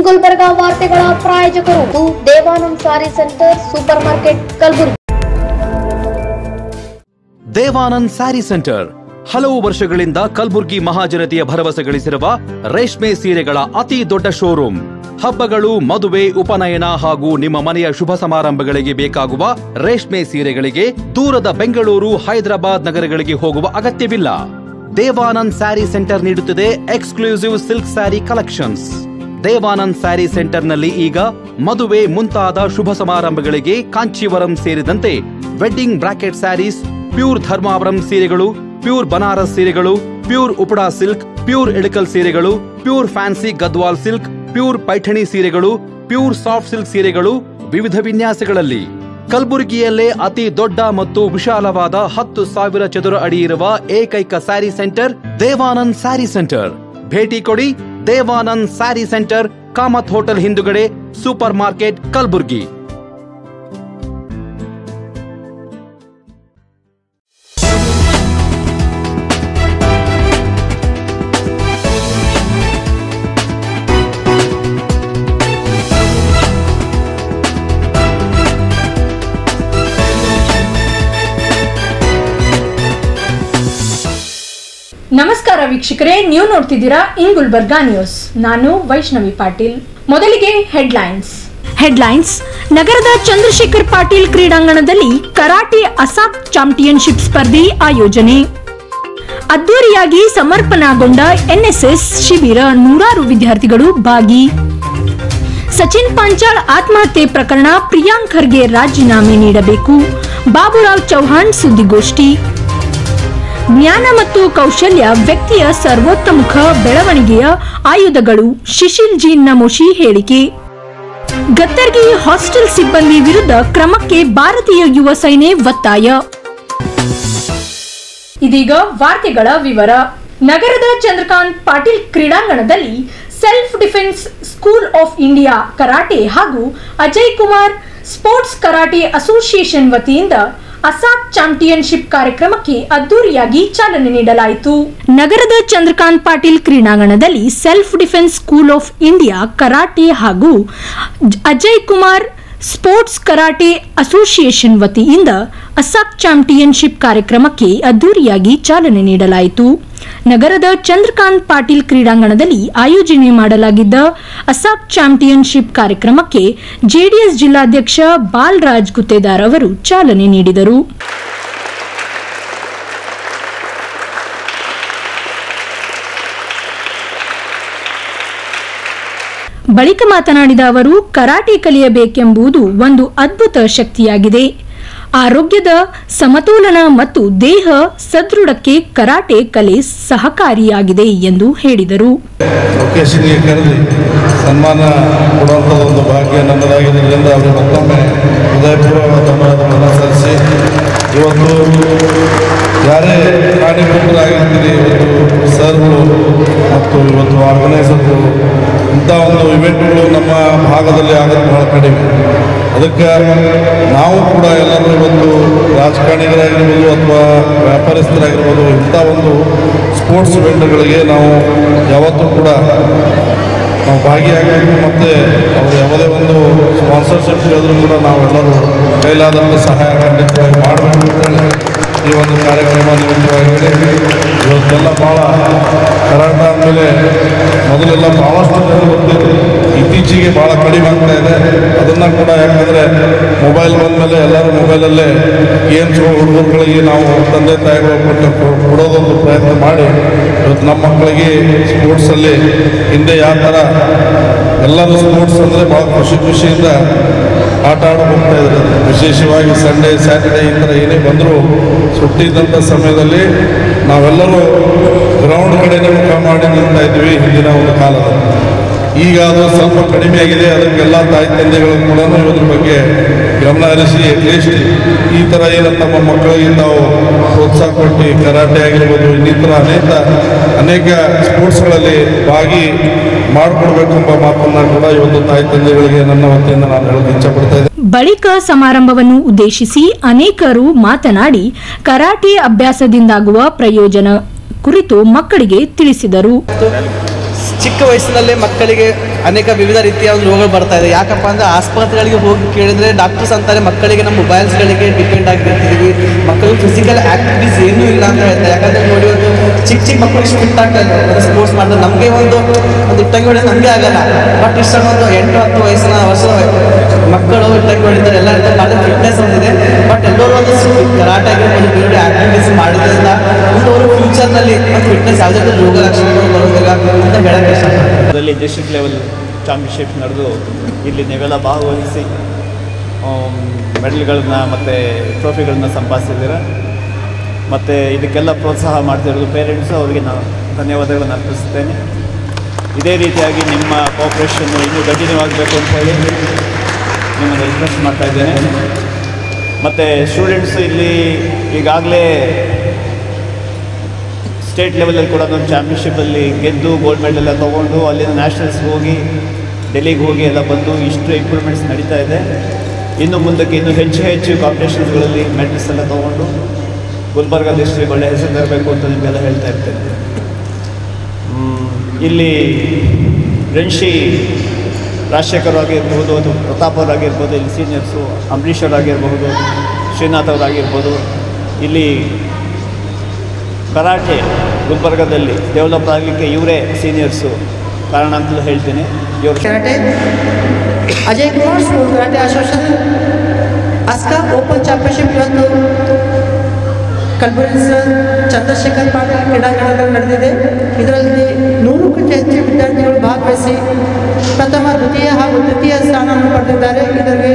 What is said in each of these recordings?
ಗುಲ್ಬರ್ಗಾ ವಾರ್ತೆಗಳ ಪ್ರಾಯೋಜಕರು Devanand sari centre supermarket Kalaburagi. Devanand sari centre ಹಲವು ವರ್ಷಗಳಿಂದ ಕಲಬುರಗಿ ಮಹಾಜನತೆಯ ಭರವಸೆ ಗಳಿಸಿರುವ ರೇಷ್ಮೆ ಸೀರೆಗಳ ಅತಿ ದೊಡ್ಡ ಶೋರೂಮ್. ಹಬ್ಬಗಳು, ಮದುವೆ, ಉಪನಯನ ಹಾಗೂ ನಿಮ್ಮ ಮನೆಯ ಶುಭ ಸಮಾರಂಭಗಳಿಗೆ ಬೇಕಾಗುವ ರೇಷ್ಮೆ ಸೀರೆಗಳಿಗೆ ದೂರದ ಬೆಂಗಳೂರು, ಹೈದರಾಬಾದ್ ನಗರಗಳಿಗೆ ಹೋಗುವ ಅಗತ್ಯವಿಲ್ಲ. ದೇವಾನಂದ್ ಸ್ಯಾರಿ ಸೆಂಟರ್ ನೀಡುತ್ತಿದೆ exclusive silk sari collections. Devanand sari ಸೆಂಟರ್ನಲ್ಲಿ ಈಗ ಮದುವೆ ಮುಂತಾದ ಶುಭ ಸಮಾರಂಭಗಳಿಗೆ ಕಾಂಚೀವರಂ ಸೇರಿದಂತೆ wedding brocade saris, pure Dharmavaram ಸೀರೆಗಳು, ಪ್ಯೂರ್ ಬನಾರಸ್ ಸೀರೆಗಳು, pure Uppada silk, pure Ilkal ಸೀರೆಗಳು, pure fancy Gadwal silk, pure Paithani ಸೀರೆಗಳು, ಪ್ಯೂರ್ ಸಾಫ್ಟ್ ಸಿಲ್ಕ್ ಸೀರೆಗಳು ವಿವಿಧ ವಿನ್ಯಾಸಗಳಲ್ಲಿ. ಕಲಬುರಗಿಯಲ್ಲೇ ಅತಿ ದೊಡ್ಡ ಮತ್ತು ವಿಶಾಲವಾದ 10,000 ಚದುರ ಅಡಿ ಇರುವ ಏಕೈಕ ಸ್ಯಾರಿ ಸೆಂಟರ್ ದೇವಾನಂದ್ ಸ್ಯಾರಿ ಸೆಂಟರ್. ಭೇಟಿ ಕೊಡಿ. ದೇವಾನಂದ್ ಸ್ಯಾರಿ ಸೆಂಟರ್, ಕಾಮತ್ ಹೋಟೆಲ್ ಹಿಂದುಗಡೆ, ಸೂಪರ್ ಮಾರ್ಕೆಟ್, ಕಲಬುರಗಿ. ನಮಸ್ಕಾರ ವೀಕ್ಷಕರೇ, ನೀವು ನೋಡ್ತಿದ್ದೀರಾ ಇನ್ ಗುಲ್ಬರ್ಗಾ ನ್ಯೂಸ್. ನಾನು ವೈಷ್ಣವಿ ಪಾಟೀಲ್. ಮೊದಲಿಗೆ ಹೆಡ್ಲೈನ್ಸ್. ನಗರದ ಚಂದ್ರಶೇಖರ್ ಪಾಟೀಲ್ ಕ್ರೀಡಾಂಗಣದಲ್ಲಿ ಕರಾಟೆ ಅಸಾಕ್ ಚಾಂಪಿಯನ್ಶಿಪ್ ಸ್ಪರ್ಧೆ ಆಯೋಜನೆ. ಅದ್ದೂರಿಯಾಗಿ ಸಮರ್ಪಣಾಗೊಂಡ ಎನ್ಎಸ್ಎಸ್ ಶಿಬಿರ, ನೂರಾರು ವಿದ್ಯಾರ್ಥಿಗಳು ಭಾಗಿ. ಸಚಿನ್ ಪಾಂಚಾಳ್ ಆತ್ಮಹತ್ಯೆ ಪ್ರಕರಣ, ಪ್ರಿಯಾಂಕ್ ಖರ್ಗೆ ರಾಜೀನಾಮೆ ನೀಡಬೇಕು. ಬಾಬುರಾವ್ ಚೌಹಾಣ್ ಸುದ್ದಿಗೋಷ್ಠಿ. ಜ್ಞಾನ ಮತ್ತು ಕೌಶಲ್ಯ ವ್ಯಕ್ತಿಯ ಸರ್ವೋತ್ತಮುಖ ಬೆಳವಣಿಗೆಯ ಆಯುಧಗಳು, ಶಿಶಿಲ್ ಜಿ ನಮೋಶಿ ಹೇಳಿಕೆ. ಗತ್ತರ್ಗಿ ಹಾಸ್ಟೆಲ್ ಸಿಬ್ಬಂದಿ ವಿರುದ್ಧ ಕ್ರಮಕ್ಕೆ ಭಾರತೀಯ ಯುವ ಸೇನೆ ಒತ್ತಾಯ. ಇದೀಗ ವಾರ್ತೆಗಳ ವಿವರ. ನಗರದ ಚಂದ್ರಕಾಂತ್ ಪಾಟೀಲ್ ಕ್ರೀಡಾಂಗಣದಲ್ಲಿ self defence school of India karate ಹಾಗೂ Ajay Kumar sports karate association ವತಿಯಿಂದ ಅಸಾಕ್ ಚಾಂಪಿಯನ್ಶಿಪ್ ಕಾರ್ಯಕ್ರಮಕ್ಕೆ ಅದ್ದೂರಿಯಾಗಿ ಚಾಲನೆ ನೀಡಲಾಯಿತು. ನಗರದ ಚಂದ್ರಕಾಂತ್ ಪಾಟೀಲ್ ಕ್ರೀಡಾಂಗಣದಲ್ಲಿ self defence school of India karate ಹಾಗೂ Ajay Kumar sports karate association ವತಿಯಿಂದ ಅಸಾಕ್ ಚಾಂಪಿಯನ್ಶಿಪ್ ಕಾರ್ಯಕ್ರಮಕ್ಕೆ ಅದ್ದೂರಿಯಾಗಿ ಚಾಲನೆ ನೀಡಲಾಯಿತು. ನಗರದ ಚಂದ್ರಕಾಂತ್ ಪಾಟೀಲ್ ಕ್ರೀಡಾಂಗಣದಲ್ಲಿ ಆಯೋಜನೆ ಮಾಡಲಾಗಿದ್ದ ಅಸಾಕ್ ಚಾಂಪಿಯನ್ಶಿಪ್ ಕಾರ್ಯಕ್ರಮಕ್ಕೆ ಜೆಡಿಎಸ್ ಜಿಲ್ಲಾಧ್ಯಕ್ಷ ಬಾಲರಾಜ್ ಗುತ್ತೇದಾರ್ ಅವರು ಚಾಲನೆ ನೀಡಿದರು. ಬಳಿಕ ಮಾತನಾಡಿದ ಅವರು, ಕರಾಟೆ ಕಲಿಯಬೇಕೆಂಬುದು ಒಂದು ಅದ್ಭುತ ಶಕ್ತಿಯಾಗಿದೆ. ಆರೋಗ್ಯದ ಸಮತೋಲನ ಮತ್ತು ದೇಹ ಸದೃಢಕ್ಕೆ ಕರಾಟೆ ಕಲೆ ಸಹಕಾರಿಯಾಗಿದೆ ಎಂದು ಹೇಳಿದರು. ಸನ್ಮಾನ ಕೊಡುವಂತಹ ಒಂದು ಭಾಗ್ಯ ನಮ್ಮದಾಗಿದ್ದರಿಂದ ಅವರು ಮತ್ತೊಮ್ಮೆ ಹೃದಯಪೂರ್ವಕ ಧನ್ಯವಾದಗಳನ್ನು ಸಲ್ಲಿಸಿ, ಇವತ್ತು ಯಾರೇ ಕಾಣಿಕೆಗಳಾಗಿರ್ತೀರಿ, ಇವತ್ತು ಸರ್ಗಳು ಮತ್ತು ಇವತ್ತು ಆರ್ಗನೈಸರ್ಗಳು ಇಂಥ ಒಂದು ಇವೆಂಟ್ಗಳು ನಮ್ಮ ಭಾಗದಲ್ಲಿ ಆಗೋದು ಬಹಳ ಕಡಿಮೆ. ಅದಕ್ಕೆ ನಾವು ಕೂಡ ಎಲ್ಲರೂ ಇವತ್ತು ರಾಜಕಾರಣಿಗಳಾಗಿರ್ಬೋದು ಅಥವಾ ವ್ಯಾಪಾರಸ್ಥರಾಗಿರ್ಬೋದು, ಇಂಥ ಒಂದು ಸ್ಪೋರ್ಟ್ಸ್ ಇವೆಂಟ್ಗಳಿಗೆ ನಾವು ಯಾವತ್ತೂ ಕೂಡ ನಾವು ಭಾಗಿಯಾಗಬೇಕು. ಮತ್ತು ಅವರು ಯಾವುದೇ ಒಂದು ಸ್ಪಾನ್ಸರ್ಶಿಪ್ ಹೇಳಿದ್ರು ಕೂಡ ನಾವೆಲ್ಲರೂ ಕೈಲಾದಂಥ ಸಹಾಯ ಖಂಡಿತವಾಗಿ ಮಾಡಬೇಕು ಅಂತೇಳಿ ಈ ಒಂದು ಕಾರ್ಯಕ್ರಮ ನಿಮಿತ್ತವಾಗಿದೆ. ಇವತ್ತೆಲ್ಲ ಭಾಳ ಕರಾಟ ಆದಮೇಲೆ ಮೊದಲೆಲ್ಲ ಭಾಳಷ್ಟು ಜನ ಗೊತ್ತಿದೆ, ಇತ್ತೀಚೆಗೆ ಭಾಳ ಕಡಿಮೆ ಆಗ್ತಾ ಇದೆ. ಅದನ್ನು ಕೂಡ ಯಾಕಂದರೆ ಮೊಬೈಲ್ ಬಂದಮೇಲೆ ಎಲ್ಲರೂ ಮೊಬೈಲಲ್ಲೇ ಗೇಮ್ಸ್ ಹುಡುಗರುಗಳಿಗೆ ನಾವು ತಂದೆ ತಾಯಿಗಳು ಕೊಡೋದೊಂದು ಪ್ರಯತ್ನ ಮಾಡಿ ಇವತ್ತು ನಮ್ಮ ಮಕ್ಕಳಿಗೆ ಸ್ಪೋರ್ಟ್ಸಲ್ಲಿ ಹಿಂದೆ ಯಾವ ಥರ ಎಲ್ಲರೂ ಸ್ಪೋರ್ಟ್ಸ್ ಅಂದರೆ ಭಾಳ ಖುಷಿಯಿಂದ ಆಟ ಆಡಿ ಹೋಗ್ತಾ ಇದ್ದಾರೆ. ವಿಶೇಷವಾಗಿ ಸಂಡೇ, ಸ್ಯಾಟರ್ಡೇ ಈ ಥರ ಏನೇ ಬಂದರೂ ಸುಟ್ಟಿದ್ದಂಥ ಸಮಯದಲ್ಲಿ ನಾವೆಲ್ಲರೂ ಗ್ರೌಂಡ್ ಕಡೆನೇ ಮುಖ ಮಾಡಿ ನಿಲ್ತಾ ಇದ್ವಿ ಹಿಂದಿನ ಒಂದು ಕಾಲದಲ್ಲಿ. ಈಗ ಅದು ಸ್ವಲ್ಪ ಕಡಿಮೆ ಆಗಿದೆ. ಅದಕ್ಕೆಲ್ಲ ತಾಯಿ ತಂದೆಗಳು ಕೂಡ ಇದ್ರ ಬಗ್ಗೆ ಗಮನ ಹರಿಸಿ ಅಟ್ಲೀಸ್ಟ್ ಈ ಥರ ಏನು ನಮ್ಮ ಮಕ್ಕಳಿಗೆ ನಾವು ಪ್ರೋತ್ಸಾಹ ಕೊಟ್ಟು ಕರಾಟೆ ಆಗಿರ್ಬೋದು, ಇನ್ನಿತರ ಅನೇಕ ಸ್ಪೋರ್ಟ್ಸ್ಗಳಲ್ಲಿ ಭಾಗಿ ಮಾಡಿಕೊಡ್ಬೇಕೆಂಬ ಮಾತನ್ನು ಕೂಡ ಇವತ್ತು ತಾಯಿ ತಂದೆಗಳಿಗೆ ನನ್ನ ವತಿಯಿಂದ ನಾನು ಹೇಳೋದು ಇಚ್ಛಪಡ್ತಾ ಇದ್ದೇನೆ. ಬಳಿಕ ಸಮಾರಂಭವನ್ನು ಉದ್ದೇಶಿಸಿ ಅನೇಕರು ಮಾತನಾಡಿ ಕರಾಟೆ ಅಭ್ಯಾಸದಿಂದಾಗುವ ಪ್ರಯೋಜನ ಕುರಿತು ಮಕ್ಕಳಿಗೆ ತಿಳಿಸಿದರು. ಚಿಕ್ಕ ವಯಸ್ಸಿನಲ್ಲೇ ಮಕ್ಕಳಿಗೆ ಅನೇಕ ವಿವಿಧ ರೀತಿಯ ಒಂದು ರೋಗಗಳು ಬರ್ತಾ ಇದೆ. ಯಾಕಪ್ಪ ಅಂದರೆ ಆಸ್ಪತ್ರೆಗಳಿಗೆ ಹೋಗಿ ಕೇಳಿದರೆ ಡಾಕ್ಟರ್ಸ್ ಅಂತಾರೆ ಮಕ್ಕಳಿಗೆ ನಮ್ಮ ಮೊಬೈಲ್ಸ್ಗಳಿಗೆ ಡಿಪೆಂಡ್ ಆಗಿರ್ತೀವಿ, ಮಕ್ಕಳು ಫಿಸಿಕಲ್ ಆ್ಯಕ್ಟಿವಿಟೀಸ್ ಏನೂ ಇಲ್ಲ ಅಂತ ಹೇಳ್ತಾರೆ. ಯಾಕಂದರೆ ನೋಡಿ ಒಂದು ಚಿಕ್ಕ ಮಕ್ಕಳು ಇಷ್ಟು ಫಿಟ್ ಆಗ್ತಾ ಇದ್ದಾರೆ ಸ್ಪೋರ್ಟ್ಸ್ ಮಾಡಿದ್ರೆ. ನಮಗೆ ಒಂದು ಇಟ್ಟಂಗಿ ಹೊಡೆಯೋದು ನಮಗೆ ಆಗಲ್ಲ, ಬಟ್ ಇಷ್ಟು ಒಂದು 8-10 ವರ್ಷದ ಮಕ್ಕಳು ಇಟ್ಟಂಗಿ ಹೊಡಿತಾರೆ, ಎಲ್ಲ ಭಾಳ ಫಿಟ್ನೆಸ್ ಒಂದಿದೆ. ಬಟ್ ಎಲ್ಲರೂ ಒಂದು ಕರಾಟೆ ಆಗಿರ್ಬೋದು ಬೇರೆ ಆ್ಯಕ್ಟಿವಿಟೀಸ್ ಮಾಡೋದ್ರಿಂದ ಒಂದು ಅವರು ಫ್ಯೂಚರ್ನಲ್ಲಿ ಒಂದು ಫಿಟ್ನೆಸ್ ಯಾವುದೇ ರೋಗ ಲಕ್ಷಣಗಳು ಬರೋದಿಲ್ಲ ಅಂತ ಹೇಳಕ್ಕೆ ಇಷ್ಟಪಡ್ತೀನಿ. ಅದರಲ್ಲಿ ಡಿಸ್ಟ್ರಿಕ್ಟ್ ಲೆವೆಲ್ ಚಾಂಪಿಯನ್ಶಿಪ್ ನಡೆದು ಇಲ್ಲಿ ನೀವೆಲ್ಲ ಭಾಗವಹಿಸಿ ಮೆಡಲ್ಗಳನ್ನ ಮತ್ತು ಟ್ರೋಫಿಗಳನ್ನ ಸಂಪಾದಿಸಿದ್ದೀರ. ಮತ್ತು ಇದಕ್ಕೆಲ್ಲ ಪ್ರೋತ್ಸಾಹ ಮಾಡ್ತಿರೋದು ಪೇರೆಂಟ್ಸು, ಅವರಿಗೆ ನಾನು ಧನ್ಯವಾದಗಳನ್ನು ಅರ್ಪಿಸುತ್ತೇನೆ. ಇದೇ ರೀತಿಯಾಗಿ ನಿಮ್ಮ ಕೋಆಪ್ರೇಷನ್ನು ಇನ್ನೂ ಕಂಟಿನ್ಯೂ ಆಗಬೇಕು ಅಂತ ಹೇಳಿ ನಿಮ್ಮನ್ನು ರಿಕ್ವೆಸ್ಟ್ ಮಾಡ್ತಾಯಿದ್ದೇನೆ. ಮತ್ತು ಸ್ಟೂಡೆಂಟ್ಸು ಇಲ್ಲಿ ಈಗಾಗಲೇ ಸ್ಟೇಟ್ ಲೆವೆಲಲ್ಲಿ ಕೂಡ ಒಂದು ಚಾಂಪಿಯನ್ಶಿಪ್ಪಲ್ಲಿ ಗೆದ್ದು ಗೋಲ್ಡ್ ಮೆಡಲ್ ಎಲ್ಲ ತೊಗೊಂಡು ಅಲ್ಲಿಂದ ನ್ಯಾಷನಲ್ಸ್ಗೆ ಹೋಗಿ ಡೆಲ್ಲಿಗೆ ಹೋಗಿ ಎಲ್ಲ ಬಂದು ಇಷ್ಟು ಇಂಪ್ರೂವ್ಮೆಂಟ್ಸ್ ನಡೀತಾ ಇದೆ. ಇನ್ನು ಮುಂದಕ್ಕೆ ಇನ್ನೂ ಹೆಚ್ಚು ಕಾಂಪಿಟೇಷನ್ಸ್ಗಳಲ್ಲಿ ಮೆಡಲ್ಸ್ ಎಲ್ಲ ತೊಗೊಂಡು ಗುಲ್ಬರ್ಗ ಡಿಸ್ಟ್ರಿಕ್ಟ್ ಒಳ್ಳೆಯ ಹೆಸರು ತರಬೇಕು ಅಂತ ನಿಮಗೆಲ್ಲ ಹೇಳ್ತಾ ಇರ್ತೇನೆ. ಇಲ್ಲಿ ರೆನ್ಶಿ ರಾಜಶೇಖರ್ ಆಗಿರ್ಬೋದು, ಅಥವಾ ಪ್ರತಾಪ್ ಅವರಾಗಿರ್ಬೋದು, ಇಲ್ಲಿ ಸೀನಿಯರ್ಸು ಅಂಬರೀಷ್ ಅವರಾಗಿರ್ಬೋದು, ಶ್ರೀನಾಥ್ ಅವರಾಗಿರ್ಬೋದು, ಇಲ್ಲಿ ಕರಾಟೆ ಗುಲ್ಬರ್ಗದಲ್ಲಿ ಡೆವಲಪ್ ಆಗಲಿಕ್ಕೆ ಇವರೇ ಸೀನಿಯರ್ಸು ಕಾರಣ ಅಂತಲೂ ಹೇಳ್ತೀನಿ. ಇವರು karate Ajay Kumar school karate association Aska open championship ಇವತ್ತು ಕಲಬುರಗಿ ಚಂದ್ರಶೇಖರ್ ಪಾಟೀಲ್ ಕ್ರೀಡಾಂಗಣದಲ್ಲಿ ನಡೆದಿದೆ. ಇದರಲ್ಲಿ 100ಕ್ಕೂ ಹೆಚ್ಚು ವಿದ್ಯಾರ್ಥಿಗಳು ಭಾಗವಹಿಸಿ ಪ್ರಥಮ, ದ್ವಿತೀಯ ಹಾಗೂ ತೃತೀಯ ಸ್ಥಾನವನ್ನು ಪಡೆದಿದ್ದಾರೆ. ಇದರಲ್ಲಿ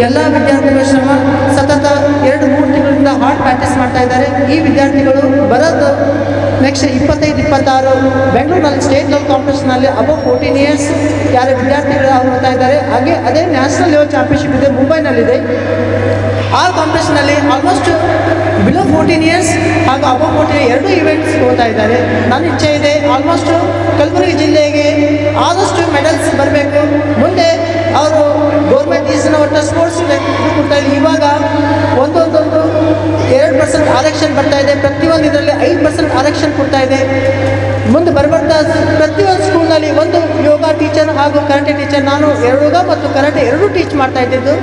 ಎಲ್ಲ ವಿದ್ಯಾರ್ಥಿಗಳ ಶ್ರಮ ಸತತ 2-3 ತಿಂಗಳಿಂದ ಹಾರ್ಡ್ ಪ್ರಾಕ್ಟೀಸ್ ಮಾಡ್ತಾ ಇದ್ದಾರೆ. ಈ ವಿದ್ಯಾರ್ಥಿಗಳು ಬರೋದು ನೆಕ್ಸ್ಟ್ 25-26 ಬೆಂಗಳೂರಿನಲ್ಲಿ ಸ್ಟೇಟ್ ಲೆವೆಲ್ ಕಾಂಪಿಟೇಷನಲ್ಲಿ ಅಬೌವ್ 14 ಇಯರ್ಸ್ ಯಾರು ವಿದ್ಯಾರ್ಥಿಗಳು ಅವ್ರು ಹೋಗ್ತಾ ಇದ್ದಾರೆ. ಹಾಗೆ ಅದೇ ನ್ಯಾಷನಲ್ ಲೆವೆಲ್ ಚಾಂಪಿಯನ್ಶಿಪ್ ಇದೆ, ಮುಂಬೈನಲ್ಲಿದೆ. ಆ ಕಾಂಪಿಟೇಷನಲ್ಲಿ ಆಲ್ಮೋಸ್ಟ್ ಬಿಲೋ 14 ಇಯರ್ಸ್ ಹಾಗೂ ಅಬೌವ್ 14 2 ಇವೆಂಟ್ಸ್ ಹೋಗ್ತಾ ಇದ್ದಾರೆ. ನನ್ನ ಇಚ್ಛೆ ಇದೆ ಆಲ್ಮೋಸ್ಟ್ ಕಲಬುರಗಿ ಜಿಲ್ಲೆಗೆ ಆದಷ್ಟು ಮೆಡಲ್ಸ್ ಬರಬೇಕು. ಮುಂದೆ ಅವರು ಗೌರ್ಮೆಂಟ್ ಈಸಿನ ಒಟ್ಟು ಸ್ಪೋರ್ಟ್ಸ್ ಕೊಡ್ತಾ ಇದೆ. ಇವಾಗ ಒಂದೊಂದು 2% ಆರಕ್ಷಣೆ ಬರ್ತಾ ಇದೆ, ಪ್ರತಿಯೊಂದು ಇದರಲ್ಲಿ 5% ಆರಕ್ಷಣೆ ಕೊಡ್ತಾ ಇದೆ. ಮುಂದೆ ಬರ್ತಾ ಪ್ರತಿಯೊಂದು ಸ್ಕೂಲ್ನಲ್ಲಿ ಒಂದು ಯೋಗ ಟೀಚರ್ ಹಾಗೂ ಕರಾಟೆ ಟೀಚರ್, ನಾನು ಯೋಗ ಮತ್ತು ಕರಾಟೆ ಎರಡೂ ಟೀಚ್ ಮಾಡ್ತಾ ಇದ್ದಿದ್ದು.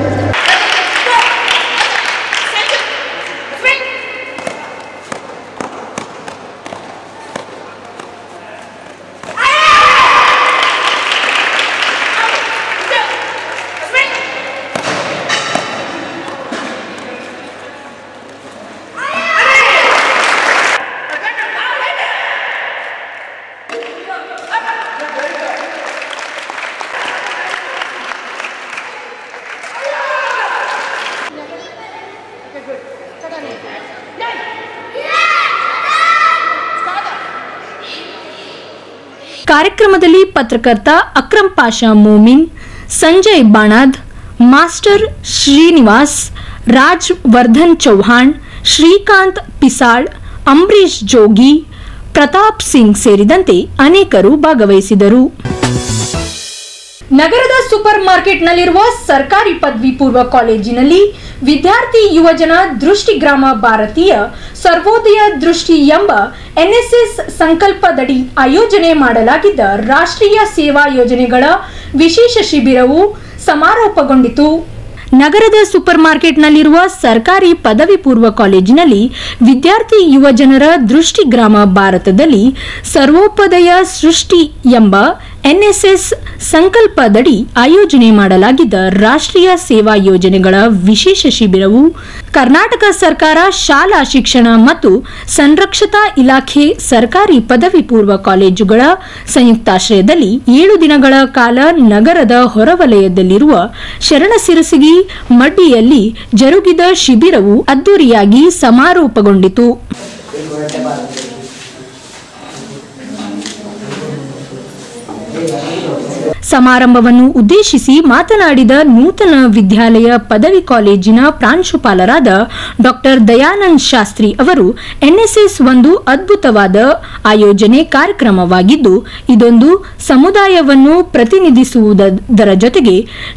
ಕಾರ್ಯಕ್ರಮದಲ್ಲಿ ಪತ್ರಕರ್ತ ಅಕ್ರಮ್ ಪಾಷಾ ಮೋಮಿನ್, ಸಂಜಯ್ ಬಾಣಾದ್, ಮಾಸ್ಟರ್ ಶ್ರೀನಿವಾಸ್, ರಾಜ್ ವರ್ಧನ್ ಚೌಹಾಣ್, ಶ್ರೀಕಾಂತ್ ಪಿಸಾಳ್, ಅಂಬರೀಶ್ ಜೋಗಿ, ಪ್ರತಾಪ್ ಸಿಂಗ್ ಸೇರಿದಂತೆ ಅನೇಕರು ಭಾಗವಹಿಸಿದರು. ನಗರದ ಸೂಪರ್ ಮಾರ್ಕೆಟ್ನಲ್ಲಿರುವ ಸರ್ಕಾರಿ ಪದವಿ ಪೂರ್ವ ಕಾಲೇಜಿನಲ್ಲಿ ವಿದ್ಯಾರ್ಥಿ ಯುವಜನ ದೃಷ್ಟಿಗ್ರಾಮ ಭಾರತೀಯ ಸರ್ವೋದಯ ದೃಷ್ಟಿ ಎಂಬ ಎನ್ಎಸ್ಎಸ್ ಸಂಕಲ್ಪದಡಿ ಆಯೋಜನೆ ಮಾಡಲಾಗಿದ್ದ ರಾಷ್ಟ್ರೀಯ ಸೇವಾ ಯೋಜನೆಗಳ ವಿಶೇಷ ಶಿಬಿರವು ಸಮಾರೋಪಗೊಂಡಿತು. ನಗರದ ಸೂಪರ್ ಮಾರ್ಕೆಟ್ನಲ್ಲಿರುವ ಸರ್ಕಾರಿ ಪದವಿ ಪೂರ್ವ ಕಾಲೇಜಿನಲ್ಲಿ ವಿದ್ಯಾರ್ಥಿ ಯುವಜನರ ದೃಷ್ಟಿಗ್ರಾಮ ಭಾರತದಲ್ಲಿ ಸರ್ವೋಪದಯ ಸೃಷ್ಟಿ ಎಂಬ ಎನ್ಎಸ್ಎಸ್ ಸಂಕಲ್ಪದಡಿ ಆಯೋಜನೆ ಮಾಡಲಾಗಿದ್ದ ರಾಷ್ಟ್ರೀಯ ಸೇವಾ ಯೋಜನೆಗಳ ವಿಶೇಷ ಶಿಬಿರವು ಕರ್ನಾಟಕ ಸರ್ಕಾರ ಶಾಲಾ ಶಿಕ್ಷಣ ಮತ್ತು ಸಂರಕ್ಷತಾ ಇಲಾಖೆ ಸರ್ಕಾರಿ ಪದವಿ ಪೂರ್ವ ಕಾಲೇಜುಗಳ ಸಂಯುಕ್ತಾಶ್ರಯದಲ್ಲಿ 7 ದಿನಗಳ ಕಾಲ ನಗರದ ಹೊರವಲಯದಲ್ಲಿರುವ ಶರಣಸಿರಸಗಿ ಮಡ್ಡಿಯಲ್ಲಿ ಜರುಗಿದ ಶಿಬಿರವು ಅದ್ದೂರಿಯಾಗಿ ಸಮಾರೋಪಗೊಂಡಿತು. ಸಮಾರಂಭವನ್ನು ಉದ್ದೇಶಿಸಿ ಮಾತನಾಡಿದ ನೂತನ ವಿದ್ಯಾಲಯ ಪದವಿ ಕಾಲೇಜಿನ ಪ್ರಾಂಶುಪಾಲರಾದ ಡಾಕ್ಟರ್ ದಯಾನಂದ್ ಶಾಸ್ತ್ರಿ ಅವರು, ಎನ್ಎಸ್ಎಸ್ ಒಂದು ಅದ್ಭುತವಾದ ಆಯೋಜನೆ ಕಾರ್ಯಕ್ರಮವಾಗಿದ್ದು, ಇದೊಂದು ಸಮುದಾಯವನ್ನು ಪ್ರತಿನಿಧಿಸುವುದರ ಜೊತೆಗೆ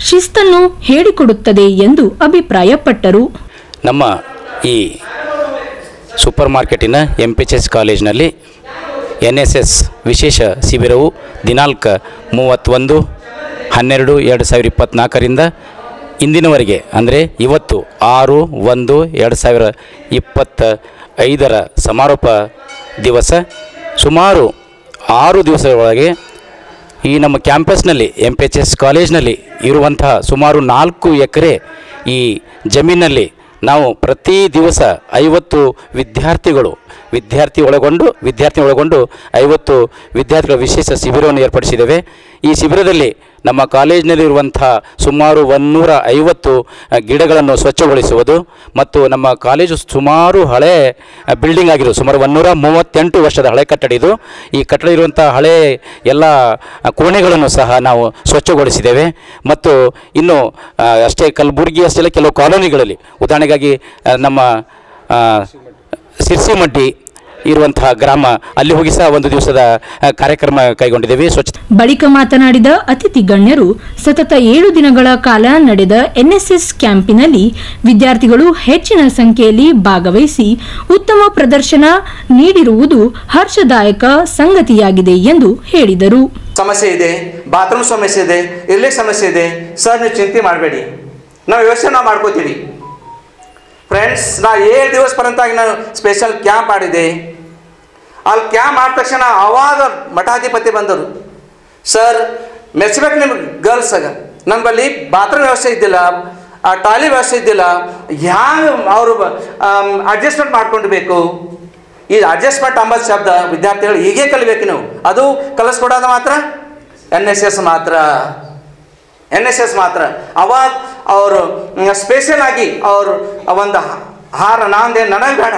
ಶಿಸ್ತನ್ನು ಹೇಳಿಕೊಡುತ್ತದೆ ಎಂದು ಅಭಿಪ್ರಾಯಪಟ್ಟರು. ನಮ್ಮ ಈ ಸೂಪರ್ ಮಾರ್ಕೆಟಿನ MPHS ಕಾಲೇಜಿನಲ್ಲಿ NSS ವಿಶೇಷ ಶಿಬಿರವು ದಿನಾಂಕ 31/12/2024ರಿಂದ ಇಂದಿನವರೆಗೆ ಅಂದರೆ ಇವತ್ತು 6/1/2025 ಸಮಾರೋಪ ದಿವಸ. ಸುಮಾರು 6 ದಿವಸದೊಳಗೆ ಈ ನಮ್ಮ ಕ್ಯಾಂಪಸ್ನಲ್ಲಿ MPHS ಕಾಲೇಜ್ನಲ್ಲಿ ಇರುವಂತಹ ಸುಮಾರು 4 ಎಕರೆ ಈ ಜಮೀನಲ್ಲಿ ನಾವು ಪ್ರತಿ ದಿವಸ 50 ವಿದ್ಯಾರ್ಥಿ ಒಳಗೊಂಡು 50 ವಿದ್ಯಾರ್ಥಿಗಳ ವಿಶೇಷ ಶಿಬಿರವನ್ನು ಏರ್ಪಡಿಸಿದ್ದೇವೆ. ಈ ಶಿಬಿರದಲ್ಲಿ ನಮ್ಮ ಕಾಲೇಜಿನಲ್ಲಿರುವಂಥ ಸುಮಾರು 150 ಗಿಡಗಳನ್ನು ಸ್ವಚ್ಛಗೊಳಿಸುವುದು ಮತ್ತು ನಮ್ಮ ಕಾಲೇಜು ಸುಮಾರು ಹಳೆ ಬಿಲ್ಡಿಂಗ್ ಆಗಿರೋದು, ಸುಮಾರು 138 ವರ್ಷದ ಹಳೆ ಕಟ್ಟಡ ಇದು. ಈ ಕಟ್ಟಡ ಇರುವಂಥ ಹಳೆ ಎಲ್ಲ ಕೋಣೆಗಳನ್ನು ಸಹ ನಾವು ಸ್ವಚ್ಛಗೊಳಿಸಿದ್ದೇವೆ. ಮತ್ತು ಇನ್ನು ಅಷ್ಟೇ ಕಲಬುರಗಿ ಅಷ್ಟೆಲ್ಲ ಕೆಲವು ಕಾಲೋನಿಗಳಲ್ಲಿ, ಉದಾಹರಣೆಗಾಗಿ ನಮ್ಮ ಸಿರ್ಸಿಮಡ್ಡಿ ಇರುವಂತಹ ಗ್ರಾಮ, ಅಲ್ಲಿ ಹೋಗಿ ಸಹ ಒಂದು ದಿವಸದ ಕಾರ್ಯಕ್ರಮ ಕೈಗೊಂಡಿದ್ದೇವೆ. ಬಳಿಕ ಮಾತನಾಡಿದ ಅತಿಥಿ ಗಣ್ಯರು, ಸತತ 7 ದಿನಗಳ ಕಾಲ ನಡೆದ NSS ಕ್ಯಾಂಪಿನಲ್ಲಿ ವಿದ್ಯಾರ್ಥಿಗಳು ಹೆಚ್ಚಿನ ಸಂಖ್ಯೆಯಲ್ಲಿ ಭಾಗವಹಿಸಿ ಉತ್ತಮ ಪ್ರದರ್ಶನ ನೀಡಿರುವುದು ಹರ್ಷದಾಯಕ ಸಂಗತಿಯಾಗಿದೆ ಎಂದು ಹೇಳಿದರು. ಸಮಸ್ಯೆ ಇದೆ, ಬಾತ್ರೂಮ್ ಸಮಸ್ಯೆ ಇದೆ, ಇರ್ಲಿಕ್ಕೆ ಸಮಸ್ಯೆ ಇದೆ ಸರ್, ನೀವು ಚಿಂತೆ ಮಾಡಬೇಡಿ, ನಾವು ವ್ಯವಸ್ಥೆ ನಾವು ಮಾಡ್ಕೋತೀವಿ. ಫ್ರೆಂಡ್ಸ್, ನಾ 7 ದಿವಸ ಪರ್ಯಂತಾಗಿ ನಾನು ಸ್ಪೆಷಲ್ ಕ್ಯಾಂಪ್ ಆಡಿದೆ. ಅಲ್ಲಿ ಕ್ಯಾಂಪ್ ಆದ ತಕ್ಷಣ ಅವಾಗ ಮಠಾಧಿಪತಿ ಬಂದರು, ಸರ್ ಮೆಚ್ಚಬೇಕು ನಿಮ್ಗೆ ಗರ್ಲ್ಸಾಗ, ನನ್ನ ಬಳಿ ಬಾತ್ರೂಮ್ ವ್ಯವಸ್ಥೆ ಇದ್ದಿಲ್ಲ, ಟಾಯ್ಲೆಟ್ ವ್ಯವಸ್ಥೆ ಇದ್ದಿಲ್ಲ, ಹ್ಯಾಂಗೆ ಅವರು ಅಡ್ಜಸ್ಟ್ಮೆಂಟ್ ಮಾಡ್ಕೊಳ್ಬೇಕು. ಈ ಅಡ್ಜಸ್ಟ್ಮೆಂಟ್ ಅಂಬದು ಶಬ್ದ ವಿದ್ಯಾರ್ಥಿಗಳು ಹೀಗೆ ಕಲಿಬೇಕು. ನೀವು ಅದು ಕಲಿಸ್ಕೊಡೋದು ಮಾತ್ರ NSS ಮಾತ್ರ. ಅವಾಗ ಅವರು ಸ್ಪೆಷಲ್ ಆಗಿ ಅವರು ಒಂದು ಹಾರ ನಾಂದೇ ನನಗೆ ಬೇಡ,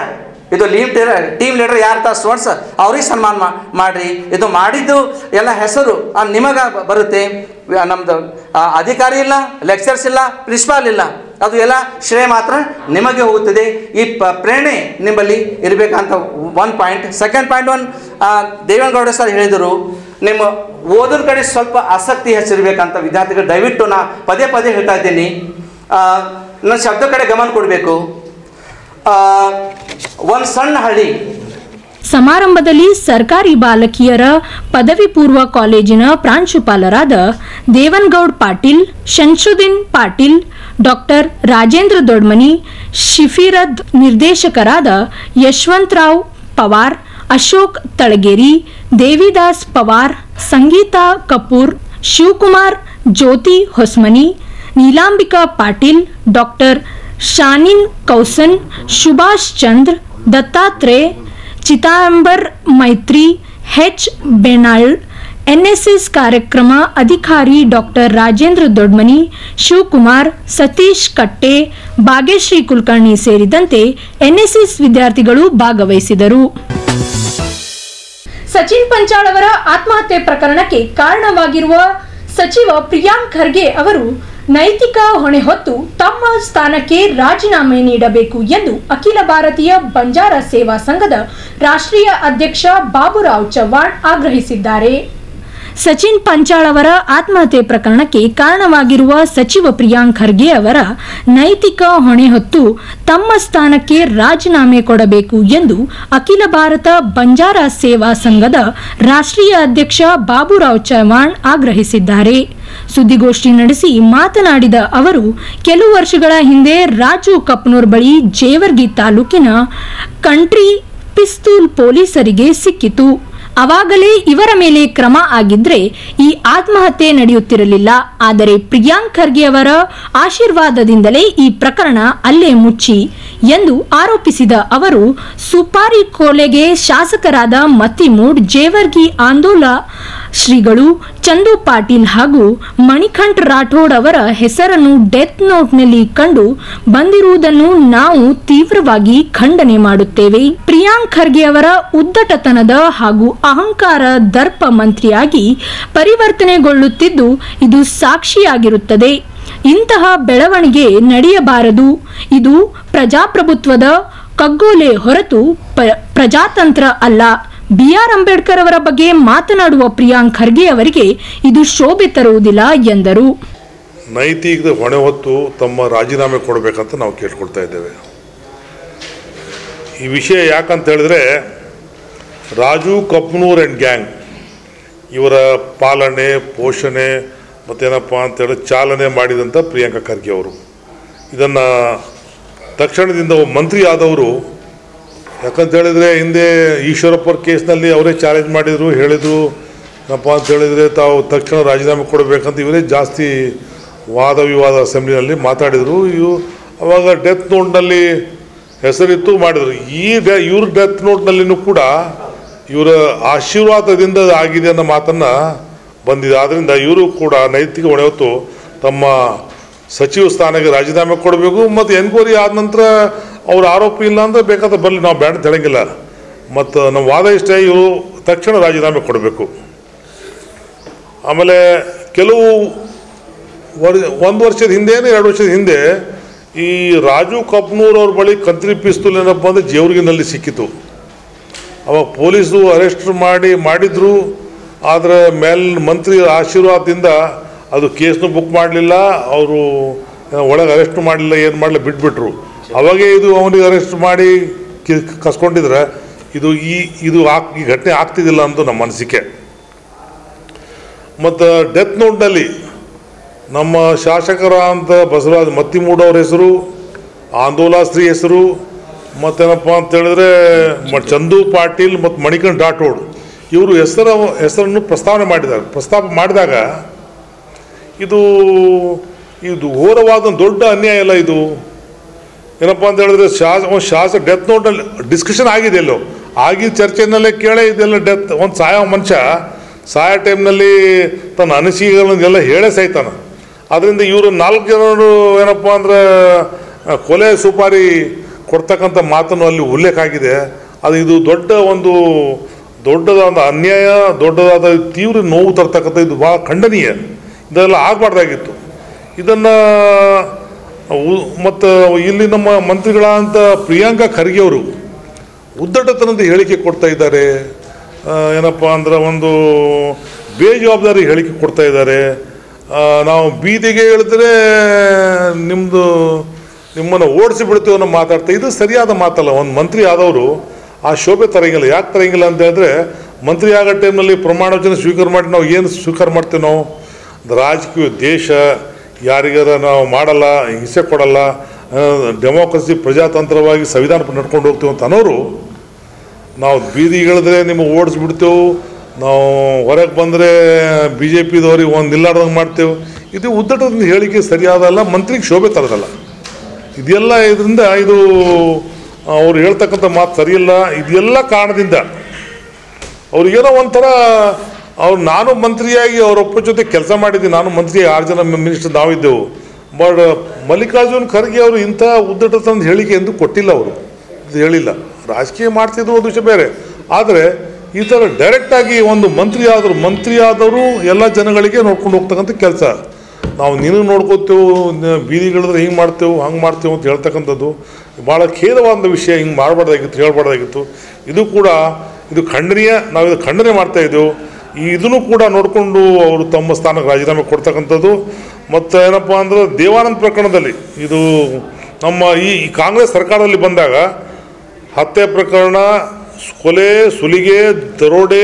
ಇದು ಟೀಮ್ ಲೀಡರ್ ಯಾರು ಸ್ಟೂಡೆಂಟ್ಸ್ ಅವ್ರಿಗೆ ಸನ್ಮಾನ ಮಾಡಿರಿ. ಇದು ಮಾಡಿದ್ದು ಎಲ್ಲ ಹೆಸರು ನಿಮಗೆ ಬರುತ್ತೆ. ನಮ್ಮದು ಅಧಿಕಾರಿ ಇಲ್ಲ, ಲೆಕ್ಚರ್ಸ್ ಇಲ್ಲ, ಪ್ರಿನ್ಸಿಪಾಲ್ ಇಲ್ಲ, ಅದು ಎಲ್ಲ ಶ್ರೇಯ ಮಾತ್ರ ನಿಮಗೆ ಹೋಗುತ್ತದೆ. ಈ ಪ್ರೇರಣೆ ನಿಮ್ಮಲ್ಲಿ ಇರಬೇಕಂತ 1 point. Second point, Devegowda sir ಹೇಳಿದರು, ನಿಮ್ಮ ಓದೋದ ಕಡೆ ಸ್ವಲ್ಪ ಆಸಕ್ತಿ ಹೆಚ್ಚಿರಬೇಕಂತ ವಿದ್ಯಾರ್ಥಿಗಳು. ದಯವಿಟ್ಟು ನಾ ಪದೇ ಹೇಳ್ತಾ ಇದ್ದೀನಿ, ನನ್ನ ಶಬ್ದ ಕಡೆ ಗಮನ ಕೊಡಬೇಕು. ಒಂದು ಸಣ್ಣ ಹಳ್ಳಿ. ಸಮಾರಂಭದಲ್ಲಿ ಸರ್ಕಾರಿ ಬಾಲಕಿಯರ ಪದವಿ ಪೂರ್ವ ಕಾಲೇಜಿನ ಪ್ರಾಂಶುಪಾಲರಾದ ದೇವನಗೌಡ್ ಪಾಟೀಲ್, ಶಂಶುದ್ದೀನ್ ಪಾಟೀಲ್, ಡಾಕ್ಟರ್ ರಾಜೇಂದ್ರ ದೊಡ್ಮನಿ, ಶಿಫಿರದ್ ನಿರ್ದೇಶಕರಾದ ಯಶವಂತರಾವ್ ಪವಾರ್, ಅಶೋಕ್ ತಳಗೇರಿ, ದೇವಿದಾಸ್ ಪವಾರ್, ಸಂಗೀತಾ ಕಪೂರ್, ಶಿವಕುಮಾರ್, ಜ್ಯೋತಿ ಹೊಸ್ಮನಿ, ನೀಲಾಂಬಿಕಾ ಪಾಟೀಲ್, ಡಾಕ್ಟರ್ ಶಾನಿನ್ ಕೌಸನ್, ಸುಭಾಷ್ ಚಂದ್ರ, ದತ್ತಾತ್ರೇಯ, ಚಿತಾಂಬರ್ ಮೈತ್ರಿ, H ಬೆನಾಳ್, NSS ಕಾರ್ಯಕ್ರಮ ಅಧಿಕಾರಿ ಡಾಕ್ಟರ್ ರಾಜೇಂದ್ರ ದೊಡ್ಮನಿ, ಶಿವಕುಮಾರ್, ಸತೀಶ್ ಕಟ್ಟೆ, ಭಾಗ್ಯಶ್ರೀ ಕುಲಕರ್ಣಿ ಸೇರಿದಂತೆ NSS ವಿದ್ಯಾರ್ಥಿಗಳು ಭಾಗವಹಿಸಿದರು. ಸಚಿನ್ ಪಂಚಾಳ್ ಅವರ ಆತ್ಮಹತ್ಯೆ ಪ್ರಕರಣಕ್ಕೆ ಕಾರಣವಾಗಿರುವ ಸಚಿವ ಪ್ರಿಯಾಂಕ್ ಖರ್ಗೆ ಅವರು ನೈತಿಕ ಹೊಣೆ ಹೊತ್ತು ತಮ್ಮ ಸ್ಥಾನಕ್ಕೆ ರಾಜೀನಾಮೆ ನೀಡಬೇಕು ಎಂದು ಅಖಿಲ ಭಾರತೀಯ ಬಂಜಾರ ಸೇವಾ ಸಂಘದ ರಾಷ್ಟ್ರೀಯ ಅಧ್ಯಕ್ಷ ಬಾಬುರಾವ್ ಚವ್ಹಾಣ್ ಆಗ್ರಹಿಸಿದ್ದಾರೆ. ಸಚಿನ್ ಪಂಚಾಳ್ ಅವರ ಆತ್ಮಹತ್ಯೆ ಪ್ರಕರಣಕ್ಕೆ ಕಾರಣವಾಗಿರುವ ಸಚಿವ ಪ್ರಿಯಾಂಕ್ ಖರ್ಗೆ ಅವರ ನೈತಿಕ ಹೊಣೆ ಹೊತ್ತು ತಮ್ಮ ಸ್ಥಾನಕ್ಕೆ ರಾಜೀನಾಮೆ ಕೊಡಬೇಕು ಎಂದು ಅಖಿಲ ಭಾರತ ಬಂಜಾರ ಸೇವಾ ಸಂಘದ ರಾಷ್ಟ್ರೀಯ ಅಧ್ಯಕ್ಷ ಬಾಬುರಾವ್ ಚವ್ಹಾಣ್ ಆಗ್ರಹಿಸಿದ್ದಾರೆ. ಸುದ್ದಿಗೋಷ್ಠಿ ನಡೆಸಿ ಮಾತನಾಡಿದ ಅವರು, ಕೆಲವು ವರ್ಷಗಳ ಹಿಂದೆ ರಾಜು ಕಪ್ನೂರ್ ಬಳಿ ಜೇವರ್ಗಿ ತಾಲೂಕಿನ ಕಂಟ್ರಿ ಪಿಸ್ತೂಲ್ ಪೊಲೀಸರಿಗೆ ಸಿಕ್ಕಿತು. ಅವಾಗಲೇ ಇವರ ಮೇಲೆ ಕ್ರಮ ಆಗಿದ್ರೆ ಈ ಆತ್ಮಹತ್ಯೆ ನಡೆಯುತ್ತಿರಲಿಲ್ಲ. ಆದರೆ ಪ್ರಿಯಾಂಕ್ ಖರ್ಗೆ ಅವರ ಆಶೀರ್ವಾದದಿಂದಲೇ ಈ ಪ್ರಕರಣ ಅಲ್ಲೇ ಮುಚ್ಚಿ ಎಂದು ಆರೋಪಿಸಿದ ಅವರು, ಸುಪಾರಿ ಕೊಲೆಗೆ ಶಾಸಕರಾದ ಮತ್ತಿಮೂಡ್, ಜೇವರ್ಗಿ ಆಂದೋಲ ಶ್ರೀಗಳು, ಚಂದು ಪಾಟೀಲ್ ಹಾಗೂ ಮಣಿಕಂಠ್ ರಾಠೋಡ್ ಅವರ ಹೆಸರನ್ನು ಡೆತ್ ನೋಟ್ನಲ್ಲಿ ಕಂಡು ಬಂದಿರುವುದನ್ನು ನಾವು ತೀವ್ರವಾಗಿ ಖಂಡನೆ ಮಾಡುತ್ತೇವೆ. ಪ್ರಿಯಾಂಕ್ ಖರ್ಗೆ ಅವರ ಉದ್ದಟತನದ ಹಾಗೂ ಅಹಂಕಾರ ದರ್ಪ ಮಂತ್ರಿಯಾಗಿ ಪರಿವರ್ತನೆಗೊಳ್ಳುತ್ತಿದ್ದು ಇದು ಸಾಕ್ಷಿಯಾಗಿರುತ್ತದೆ. ಇಂತಹ ಬೆಳವಣಿಗೆ ನಡೆಯಬಾರದು. ಇದು ಪ್ರಜಾಪ್ರಭುತ್ವದ ಕಗ್ಗೊಲೆ ಹೊರತು ಪ್ರಜಾತಂತ್ರ ಅಲ್ಲ. BR ಅಂಬೇಡ್ಕರ್ ಅವರ ಬಗ್ಗೆ ಮಾತನಾಡುವ ಪ್ರಿಯಾಂಕ್ ಖರ್ಗೆ ಅವರಿಗೆ ಇದು ಶೋಭೆ ತರುವುದಿಲ್ಲ ಎಂದರು. ನೈತಿಕದ ಹೊಣೆ ಹೊತ್ತು ತಮ್ಮ ರಾಜೀನಾಮೆ ಕೊಡಬೇಕಂತ ನಾವು ಕೇಳ್ಕೊಳ್ತಾ ಇದ್ದೇವೆ. ಈ ವಿಷಯ ಯಾಕಂತ ಹೇಳಿದ್ರೆ, ರಾಜು ಕಪ್ನೂರ್ ಆ್ಯಂಡ್ ಗ್ಯಾಂಗ್ ಇವರ ಪಾಲನೆ ಪೋಷಣೆ ಮತ್ತೇನಪ್ಪ ಅಂತೇಳಿ ಚಾಲನೆ ಮಾಡಿದಂಥ ಪ್ರಿಯಾಂಕಾ ಖರ್ಗೆ ಅವರು. ಇದನ್ನು ತಕ್ಷಣದಿಂದ ಮಂತ್ರಿ ಆದವರು, ಯಾಕಂತ ಹೇಳಿದರೆ ಹಿಂದೆ ಈಶ್ವರಪ್ಪರ ಕೇಸ್ನಲ್ಲಿ ಅವರೇ ಚಾಲೆಂಜ್ ಮಾಡಿದರು, ಹೇಳಿದರು ಏನಪ್ಪ ಅಂತ ಹೇಳಿದರೆ ತಾವು ತಕ್ಷಣ ರಾಜೀನಾಮೆ ಕೊಡಬೇಕಂತ ಇವರೇ ಜಾಸ್ತಿ ವಾದ ವಿವಾದ ಅಸೆಂಬ್ಲಿನಲ್ಲಿ ಮಾತಾಡಿದರು. ಅವಾಗ ಡೆತ್ ನೋಟ್ನಲ್ಲಿ ಹೆಸರಿತ್ತು ಮಾಡಿದರು. ಇವ್ರ ಡೆತ್ ನೋಟ್ನಲ್ಲಿನೂ ಕೂಡ ಇವರ ಆಶೀರ್ವಾದದಿಂದ ಆಗಿದೆ ಅನ್ನೋ ಮಾತನ್ನು ಬಂದಿದೆ. ಆದ್ದರಿಂದ ಇವರು ಕೂಡ ನೈತಿಕ ಹೊಣೆ ಹೊತ್ತು ತಮ್ಮ ಸಚಿವ ಸ್ಥಾನಕ್ಕೆ ರಾಜೀನಾಮೆ ಕೊಡಬೇಕು. ಮತ್ತು ಎನ್ಕ್ವೈರಿ ಆದ ನಂತರ ಅವ್ರ ಆರೋಪ ಇಲ್ಲ ಅಂದರೆ ಬೇಕಾದ್ರೆ ಬರಲಿ, ನಾವು ಬೇಡ ತೆಳಂಗಿಲ್ಲ. ಮತ್ತು ನಮ್ಮ ವಾದ ಇಷ್ಟೇ, ಇವರು ತಕ್ಷಣ ರಾಜೀನಾಮೆ ಕೊಡಬೇಕು. ಆಮೇಲೆ ಕೆಲವು 1 ವರ್ಷದ ಹಿಂದೇನು 2 ವರ್ಷದ ಹಿಂದೆ ಈ ರಾಜು ಕಪ್ನೂರ್ ಅವ್ರ ಬಳಿ ಕಂತ್ರಿ ಪಿಸ್ತೂಲ್ ಏನಪ್ಪ ಅಂದರೆ ಜೇವರ್ಗಿನಲ್ಲಿ ಸಿಕ್ಕಿತು. ಅವಾಗ ಪೊಲೀಸರು ಅರೆಸ್ಟ್ ಮಾಡಿದ್ರು. ಆದರೆ ಮಂತ್ರಿ ಆಶೀರ್ವಾದದಿಂದ ಅದು ಕೇಸ್ನು ಬುಕ್ ಮಾಡಲಿಲ್ಲ, ಅವರು ಒಳಗೆ ಅರೆಸ್ಟ್ ಮಾಡಲಿಲ್ಲ, ಏನು ಮಾಡಲಿಲ್ಲ, ಬಿಟ್ಬಿಟ್ರು. ಅವಾಗೇ ಇದು ಅವನಿಗೆ ಅರೆಸ್ಟ್ ಮಾಡಿ ಕಸ್ಕೊಂಡಿದ್ರೆ ಇದು ಈ ಘಟನೆ ಆಗ್ತಿದ್ದಿಲ್ಲ ಅಂತ ನಮ್ಮ ಅನಿಸಿಕೆ. ಮತ್ತು ಡೆತ್ ನೋಟ್ನಲ್ಲಿ ನಮ್ಮ ಶಾಸಕರ ಅಂತ ಬಸವರಾಜ್ ಮತ್ತಿಮೂಡವ್ರ ಹೆಸರು, ಆಂದೋಲಾಶ್ರೀ ಹೆಸರು, ಮತ್ತೇನಪ್ಪ ಅಂತೇಳಿದ್ರೆ ಚಂದು ಪಾಟೀಲ್ ಮತ್ತು ಮಣಿಕಂಠ ರಾಠೋಡ್ ಇವರು ಹೆಸರನ್ನು ಪ್ರಸ್ತಾಪ ಮಾಡಿದಾಗ ಇದು ಘೋರವಾದ ದೊಡ್ಡ ಅನ್ಯಾಯ ಅಲ್ಲ. ಇದು ಏನಪ್ಪ ಅಂತ ಹೇಳಿದ್ರೆ ಶಾಸಕ ಡೆತ್ ನೋಟ್ನಲ್ಲಿ ಡಿಸ್ಕಷನ್ ಆಗಿದೆ, ಎಲ್ಲೋ ಆಗಿದ್ದ ಚರ್ಚೆನಲ್ಲೇ ಕೇಳೇ ಇದೆಲ್ಲ ಡೆತ್. ಒಂದು ಸಾಯೋ ಟೈಮ್ನಲ್ಲಿ ತನ್ನ ಅನಿಸಿಕೆಗಳನ್ನೆಲ್ಲ ಹೇಳೇ ಸಾಯ್ತಾನೆ. ಅದರಿಂದ ಇವರು 4 ಜನರು ಏನಪ್ಪ ಅಂದ್ರೆ ಕೊಲೆ ಸುಪಾರಿ ಕೊಡ್ತಕ್ಕಂಥ ಮಾತನ್ನು ಅಲ್ಲಿ ಉಲ್ಲೇಖ ಆಗಿದೆ. ಇದು ದೊಡ್ಡದಾದ ಅನ್ಯಾಯ, ದೊಡ್ಡದಾದ ತೀವ್ರ ನೋವು ತರ್ತಕ್ಕಂಥ, ಇದು ಭಾಳ ಖಂಡನೀಯ. ಇದೆಲ್ಲ ಆಗಬಾರ್ದಾಗಿತ್ತು. ಇದನ್ನು ಮತ್ತು ಇಲ್ಲಿ ನಮ್ಮ ಮಂತ್ರಿಗಳಂತ ಪ್ರಿಯಾಂಕಾ ಖರ್ಗೆ ಅವರು ಉದ್ದಟತನದ ಹೇಳಿಕೆ ಕೊಡ್ತಾ ಇದ್ದಾರೆ. ಏನಪ್ಪ ಅಂದ್ರೆ ಒಂದು ಬೇಜವಾಬ್ದಾರಿ ಹೇಳಿಕೆ ಕೊಡ್ತಾ ಇದ್ದಾರೆ. ನಾವು ಬೀದಿಗೆ ಹೇಳಿದ್ರೆ ನಿಮ್ಮನ್ನು ಓಡಿಸಿ ಬಿಡ್ತೀವಿ ಅನ್ನೋ ಮಾತಾಡ್ತಾ, ಇದು ಸರಿಯಾದ ಮಾತಲ್ಲ. ಒಂದು ಮಂತ್ರಿ ಆದವರು ಆ ಶೋಭೆ ತರಂಗಿಲ್ಲ. ಯಾಕೆ ತರಂಗಿಲ್ಲ ಅಂತ ಹೇಳಿದ್ರೆ, ಮಂತ್ರಿ ಆಗೋ ಟೈಮ್ನಲ್ಲಿ ಪ್ರಮಾಣ ವಚನ ಸ್ವೀಕಾರ ಮಾಡಿ ನಾವು ಏನು ಸ್ವೀಕಾರ ಮಾಡ್ತೀವಿ? ನಾವು ರಾಜಕೀಯ ದೇಶ, ಯಾರಿಗಾರ ನಾವು ಮಾಡಲ್ಲ, ಹಿಂಸೆ ಕೊಡಲ್ಲ, ಡೆಮೋಕ್ರಸಿ ಪ್ರಜಾತಂತ್ರವಾಗಿ ಸಂವಿಧಾನ ನಡ್ಕೊಂಡು ಹೋಗ್ತೀವಿ ಅಂತ ಅನ್ನೋರು, ನಾವು ಬೀದಿಗೆ ಹೇಳಿದ್ರೆ ನಿಮಗೆ ಓಡಿಸ್ಬಿಡ್ತೇವೆ, ನಾವು ಹೊರಗೆ ಬಂದರೆ BJPದವ್ರಿಗೆ ಒಂದು ನಿಲ್ಲಾರ್ದಂಗೆ ಮಾಡ್ತೇವೆ. ಇದು ಉದ್ದಟದ ಹೇಳಿಕೆ ಸರಿಯಾದಲ್ಲ, ಮಂತ್ರಿಗೆ ಶೋಭೆ ತರೋದಲ್ಲ. ಇದೆಲ್ಲ ಇದರಿಂದ ಅವ್ರು ಹೇಳ್ತಕ್ಕಂಥ ಮಾತು ಸರಿಯಿಲ್ಲ. ಇದೆಲ್ಲ ಕಾರಣದಿಂದ ಅವ್ರಿಗೇನೋ ಒಂಥರ ನಾನು ಮಂತ್ರಿಯಾಗಿ ಅವರೊಬ್ಬ ಜೊತೆ ಕೆಲಸ ಮಾಡಿದ್ದೀನಿ, ನಾನು ಮಂತ್ರಿ 6 ಜನ ಮಿನಿಸ್ಟರ್ ನಾವಿದ್ದೆವು. ಬಟ್ ಮಲ್ಲಿಕಾರ್ಜುನ್ ಖರ್ಗೆ ಅವರು ಇಂಥ ಉದ್ದಟತನದ ಹೇಳಿಕೆ ಎಂದು ಕೊಟ್ಟಿಲ್ಲ, ಅವರು ಇದು ಹೇಳಿಲ್ಲ. ರಾಜಕೀಯ ಮಾಡ್ತಿದ್ರು ಒಂದು ವಿಷಯ ಬೇರೆ, ಆದರೆ ಈ ಥರ ಡೈರೆಕ್ಟಾಗಿ ಒಂದು ಮಂತ್ರಿ ಆದವರು ಎಲ್ಲ ಜನಗಳಿಗೆ ನೋಡ್ಕೊಂಡು ಹೋಗ್ತಕ್ಕಂಥ ಕೆಲಸ. ನಾವು ನಿನಗೆ ನೋಡ್ಕೋತೇವೆ, ಬೀದಿಗಳಿದ್ರೆ ಹಿಂಗೆ ಮಾಡ್ತೇವೆ, ಹಂಗೆ ಮಾಡ್ತೇವೆ ಅಂತ ಹೇಳ್ತಕ್ಕಂಥದ್ದು ಭಾಳ ಖೇದವಾದ ವಿಷಯ. ಹಿಂಗೆ ಹೇಳ್ಬಾರ್ದಾಗಿತ್ತು. ಇದು ಖಂಡನೀಯ. ನಾವು ಇದು ಖಂಡನೆ ಮಾಡ್ತಾಯಿದ್ದೆವು. ಇದನ್ನು ಕೂಡ ನೋಡಿಕೊಂಡು ಅವರು ತಮ್ಮ ಸ್ಥಾನಕ್ಕೆ ರಾಜೀನಾಮೆ ಕೊಡ್ತಕ್ಕಂಥದ್ದು. ಮತ್ತು ಏನಪ್ಪ ಅಂದ್ರೆ ದೇವಾನಂದ ಪ್ರಕರಣದಲ್ಲಿ ಇದು ನಮ್ಮ ಈ ಕಾಂಗ್ರೆಸ್ ಸರ್ಕಾರದಲ್ಲಿ ಬಂದಾಗ ಹತ್ಯೆ ಪ್ರಕರಣ, ಕೊಲೆ, ಸುಲಿಗೆ, ದರೋಡೆ,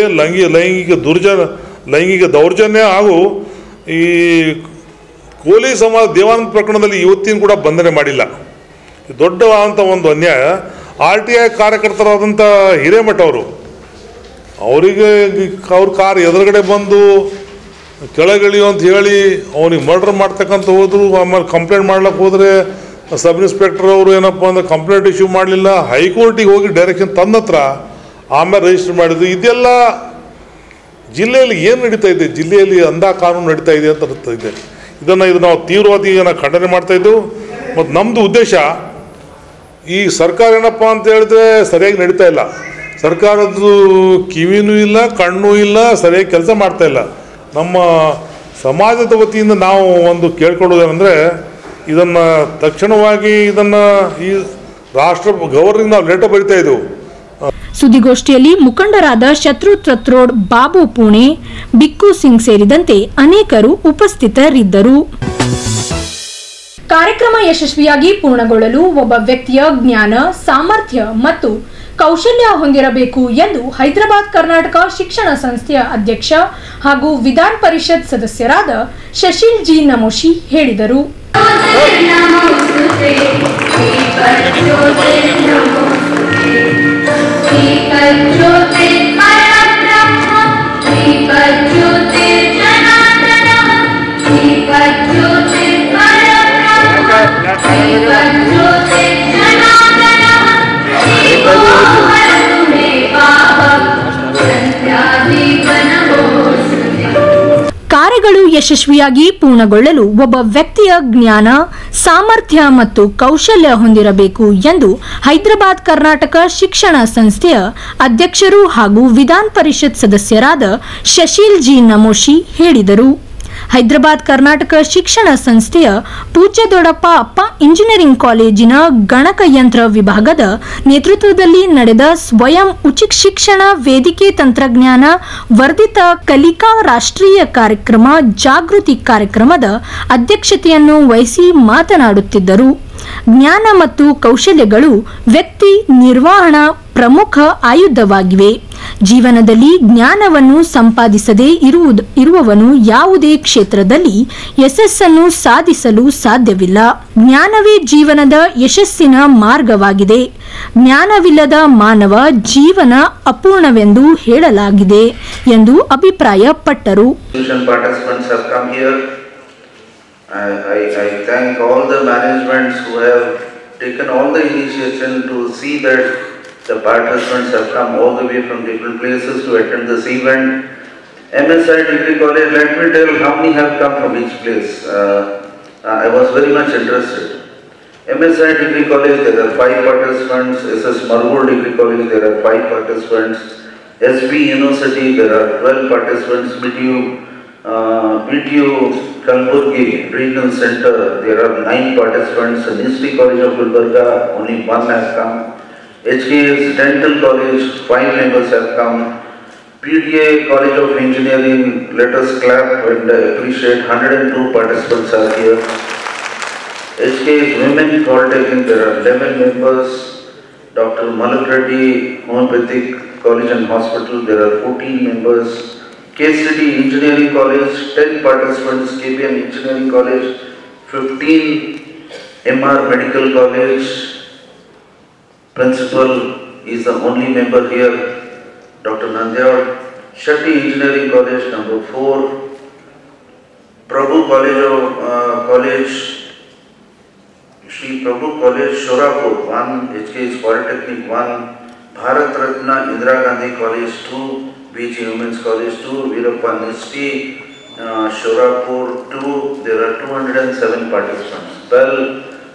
ಲೈಂಗಿಕ ದೌರ್ಜನ್ಯ ಹಾಗೂ ಈ ಕೋಲಿ ಸಮಾಜ ದೇವಾನಂದ ಪ್ರಕರಣದಲ್ಲಿ ಇವತ್ತಿನ ಕೂಡ ಬಂಧನೆ ಮಾಡಿಲ್ಲ. ದೊಡ್ಡವಾದಂಥ ಒಂದು ಅನ್ಯಾಯ. RTI ಕಾರ್ಯಕರ್ತರಾದಂಥ ಹಿರೇಮಠ ಅವರಿಗೆ ಅವ್ರ ಕಾರ್ ಎದುರುಗಡೆ ಬಂದು ಕೆಳಗಿಳಿಯೋ ಅಂತ ಹೇಳಿ ಅವನಿಗೆ ಮರ್ಡರ್ ಮಾಡ್ತಕ್ಕಂಥ ಹೋದ್ರು. ಆಮೇಲೆ ಕಂಪ್ಲೇಂಟ್ ಮಾಡ್ಲಿಕ್ಕೆ ಹೋದರೆ ಸಬ್ ಇನ್ಸ್ಪೆಕ್ಟರ್ ಅವರು ಏನಪ್ಪ ಅಂದ್ರೆ ಕಂಪ್ಲೇಂಟ್ ಇಶ್ಯೂ ಮಾಡಲಿಲ್ಲ, ಹೈಕೋರ್ಟಿಗೆ ಹೋಗಿ ಡೈರೆಕ್ಷನ್ ತಂದತ್ರ ಆಮೇಲೆ ರಿಜಿಸ್ಟರ್ ಮಾಡಿದ್ರು. ಇದೆಲ್ಲ ಜಿಲ್ಲೆಯಲ್ಲಿ ಏನು ನಡೀತಾ ಇದೆ, ಜಿಲ್ಲೆಯಲ್ಲಿ ಅಂಧ ಕಾನೂನು ನಡೀತಾ ಇದೆ ಅಂತ ಅನಿಸ್ತಾ ಇದೆ. ಇದು ನಾವು ತೀವ್ರವಾಗಿ ಖಂಡನೆ ಮಾಡ್ತಾಯಿದ್ದೆವು. ಮತ್ತು ನಮ್ಮದು ಉದ್ದೇಶ, ಈ ಸರ್ಕಾರ ಏನಪ್ಪ ಅಂತ ಹೇಳಿದ್ರೆ ಸರಿಯಾಗಿ ನಡೀತಾ ಇಲ್ಲ. ಸರ್ಕಾರದ್ದು ಕಿವಿನೂ ಇಲ್ಲ, ಕಣ್ಣೂ ಇಲ್ಲ, ಸರಿಯಾಗಿ ಕೆಲಸ ಮಾಡ್ತಾಯಿಲ್ಲ. ನಮ್ಮ ಸಮಾಜದ ವತಿಯಿಂದ ನಾವು ಒಂದು ಕೇಳ್ಕೊಳ್ಳೋದೇನೆಂದರೆ, ಇದನ್ನು ತಕ್ಷಣವಾಗಿ ಈ ರಾಷ್ಟ್ರ ಗವರ್ನಿಂಗ್ ನಾವು ಲೆಟರ್ ಬರಿತಾ ಇದ್ದೆವು. ಸುದ್ದಿಗೋಷ್ಠಿಯಲ್ಲಿ ಮುಖಂಡರಾದ ಶತ್ರು ತ್ರತ್ರೋಡ್, ಬಾಬು ಪುಣೆ, ಬಿಕ್ಕು ಸಿಂಗ್ ಸೇರಿದಂತೆ ಅನೇಕರು ಉಪಸ್ಥಿತರಿದ್ದರು. ಕಾರ್ಯಕ್ರಮ ಯಶಸ್ವಿಯಾಗಿ ಪೂರ್ಣಗೊಳ್ಳಲು ಒಬ್ಬ ವ್ಯಕ್ತಿಯ ಜ್ಞಾನ, ಸಾಮರ್ಥ್ಯ ಮತ್ತು ಕೌಶಲ್ಯ ಹೊಂದಿರಬೇಕು ಎಂದು ಹೈದರಾಬಾದ್ ಕರ್ನಾಟಕ ಶಿಕ್ಷಣ ಸಂಸ್ಥೆಯ ಅಧ್ಯಕ್ಷ ಹಾಗೂ ವಿಧಾನ ಪರಿಷತ್ ಸದಸ್ಯರಾದ ಶಶೀಲ್ ಜಿ ನಮೋಶಿ ಹೇಳಿದರು. ಕಾರ್ಯಗಳು ಯಶಸ್ವಿಯಾಗಿ ಪೂರ್ಣಗೊಳ್ಳಲು ಒಬ್ಬ ವ್ಯಕ್ತಿಯ ಜ್ಞಾನ, ಸಾಮರ್ಥ್ಯ ಮತ್ತು ಕೌಶಲ್ಯ ಹೊಂದಿರಬೇಕು ಎಂದು ಹೈದರಾಬಾದ್ ಕರ್ನಾಟಕ ಶಿಕ್ಷಣ ಸಂಸ್ಥೆಯ ಅಧ್ಯಕ್ಷರು ಹಾಗೂ ವಿಧಾನ ಪರಿಷತ್ ಸದಸ್ಯರಾದ ಶಶೀಲ್ ಜಿ ನಮೋಶಿ ಹೇಳಿದರು. ಹೈದರಾಬಾದ್ ಕರ್ನಾಟಕ ಶಿಕ್ಷಣ ಸಂಸ್ಥೆಯ ಪೂಜ್ಯ ದೊಡ್ಡಪ್ಪ ಅಪ್ಪ ಇಂಜಿನಿಯರಿಂಗ್ ಕಾಲೇಜಿನ ಗಣಕಯಂತ್ರ ವಿಭಾಗದ ನೇತೃತ್ವದಲ್ಲಿ ನಡೆದ ಸ್ವಯಂ ಉಚಿತ ಶಿಕ್ಷಣ ವೇದಿಕೆ ತಂತ್ರಜ್ಞಾನ ವರ್ಧಿತ ಕಲಿಕಾ ರಾಷ್ಟ್ರೀಯ ಕಾರ್ಯಕ್ರಮ ಜಾಗೃತಿ ಕಾರ್ಯಕ್ರಮದ ಅಧ್ಯಕ್ಷತೆಯನ್ನು ವಹಿಸಿ ಮಾತನಾಡುತ್ತಿದ್ದರು. ಜ್ಞಾನ ಮತ್ತು ಕೌಶಲ್ಯಗಳು ವ್ಯಕ್ತಿ ನಿರ್ವಹಣಾ ಪ್ರಮುಖ ಆಯುಧವಾಗಿವೆ. ಜೀವನದಲ್ಲಿ ಜ್ಞಾನವನ್ನು ಸಂಪಾದಿಸದೇ ಇರುವವನು ಯಾವುದೇ ಕ್ಷೇತ್ರದಲ್ಲಿ ಯಶಸ್ಸನ್ನು ಸಾಧಿಸಲು ಸಾಧ್ಯವಿಲ್ಲ. ಜ್ಞಾನವೇ ಜೀವನದ ಯಶಸ್ಸಿನ ಮಾರ್ಗವಾಗಿದೆ. ಜ್ಞಾನವಿಲ್ಲದ ಮಾನವ ಜೀವನ ಅಪೂರ್ಣವೆಂದು ಹೇಳಲಾಗಿದೆ ಎಂದು ಅಭಿಪ್ರಾಯಪಟ್ಟರು. I thank all the managements who have taken all the initiation to see that the participants have come all the way from different places to attend this event. MSI Degree College, let me tell how many have come from each place. I was very much interested. MSI Degree College, there are 5 participants. SS Marur Degree College, there are 5 participants. SB University, there are 12 participants. BTU Kalburgi Regional Center, there are 9 participants. Nishti College of Gulbarga, only 1 has come. HKS Dental College, 5 members have come. PDA College of Engineering, let us clap and appreciate 102 participants are here. HKS Women Polytechnic, there are 11 members. Dr. Malak Reddy Homeopathic College and Hospital, there are 14 members. KCD Engineering College, 10 participants. KPM Engineering College, 15. MR Medical College, Principal is the only member here, Dr. Nandyal. Shetty Engineering College, number 4. Prabhu College, Shri Prabhu College, Shorapur, 1. HKS Polytechnic, 1. Bharat Ratna Indira Gandhi College, 2. BG Women's College, 2. Veerappa Nishti, Shorapur, 2. There are 207 participants. Well,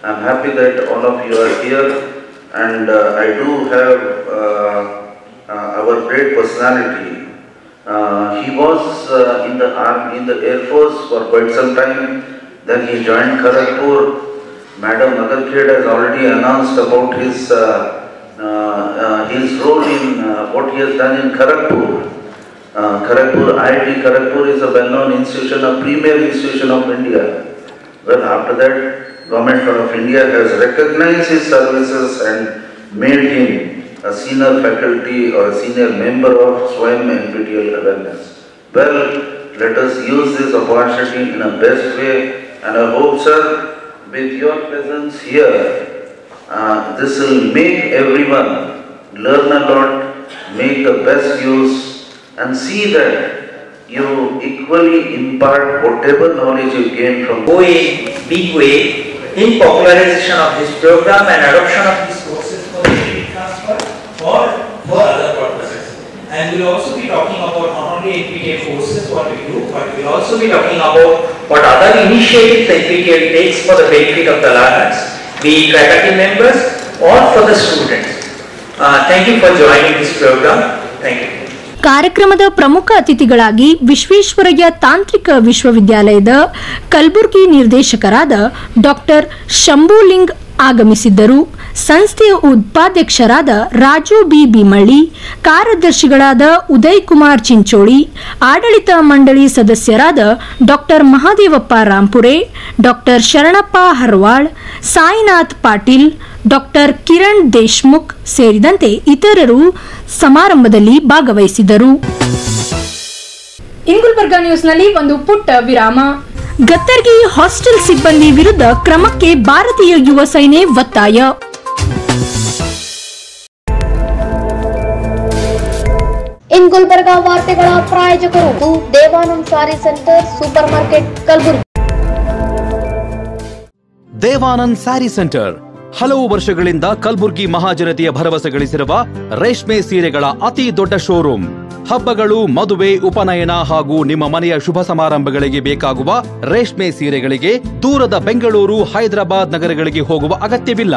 I am happy that all of you are here. And I do have our great personality. He was in the army, in the Air Force for quite some time. Then he joined Kharagpur. Madam Agarkhed has already announced about his role in what he has done in Kharagpur. Kharagpur, IIT Kharagpur is a well-known institution, a premier institution of India. Well, after that, Government of India has recognized his services and made him a senior faculty or a senior member of Swayam NPTEL awareness. Well, let us use this opportunity in a best way, and I hope, sir, with your presence here, this will make everyone learn a lot, make the best use, and see that you equally impart whatever knowledge you gain from go a big way in popularization of this program and adoption of these courses for the transfer or for other purposes. And we will also be talking about not only NPTEL courses, what we do, but we will also be talking about what other initiatives NPTEL takes for the benefit of the learners, be it faculty members or for the students. Thank you for joining this program. Thank you. ಕಾರ್ಯಕ್ರಮದ ಪ್ರಮುಖ ಅತಿಥಿಗಳಾಗಿ ವಿಶ್ವೇಶ್ವರಯ್ಯ ತಾಂತ್ರಿಕ ವಿಶ್ವವಿದ್ಯಾಲಯದ ಕಲಬುರಗಿ ನಿರ್ದೇಶಕರಾದ doctor Shambhuling ಆಗಮಿಸಿದ್ದರು. ಸಂಸ್ಥೆಯ ಉಪಾಧ್ಯಕ್ಷರಾದ Raju B ಬಿಮಳ್ಳಿ, ಕಾರ್ಯದರ್ಶಿಗಳಾದ ಉದಯ್ ಕುಮಾರ್ ಚಿಂಚೋಳಿ, ಆಡಳಿತ ಮಂಡಳಿ ಸದಸ್ಯರಾದ doctor Mahadevappa Rampure, doctor Sharanappa Harwal, Sainath Patil, doctor Kiran Deshmukh ಸೇರಿದಂತೆ ಇತರರು ಸಮಾರಂಭದಲ್ಲಿ ಭಾಗವಹಿಸಿದರು. ಇಂಗುಲ್ಬರ್ಗಾ ನ್ಯೂಸ್ನಲ್ಲಿ ಒಂದು ಪುಟ್ಟ ವಿರಾಮ. ಗತ್ತರ್ಗಿ ಹಾಸ್ಟೆಲ್ ಸಿಬ್ಬಂದಿ ವಿರುದ್ಧ ಕ್ರಮಕ್ಕೆ ಭಾರತೀಯ ಯುವ ಸೇನೆ ಒತ್ತಾಯ. ಇನ್ ಗುಲ್ಬರ್ಗಾ ವಾರ್ತೆಗಳ ಪ್ರಾಯೋಜಕರು Devanand sari centre supermarket Kalaburagi. Devanand sari centre ಹಲವು ವರ್ಷಗಳಿಂದ ಕಲಬುರ್ಗಿ ಮಹಾಜನತೆಯ ಭರವಸೆ ಗಳಿಸಿರುವ ರೇಷ್ಮೆ ಸೀರೆಗಳ ಅತಿ ದೊಡ್ಡ ಶೋರೂಮ್. ಹಬ್ಬಗಳು, ಮದುವೆ, ಉಪನಯನ ಹಾಗೂ ನಿಮ್ಮ ಮನೆಯ ಶುಭ ಸಮಾರಂಭಗಳಿಗೆ ಬೇಕಾಗುವ ರೇಷ್ಮೆ ಸೀರೆಗಳಿಗೆ ದೂರದ ಬೆಂಗಳೂರು, ಹೈದರಾಬಾದ್ ನಗರಗಳಿಗೆ ಹೋಗುವ ಅಗತ್ಯವಿಲ್ಲ.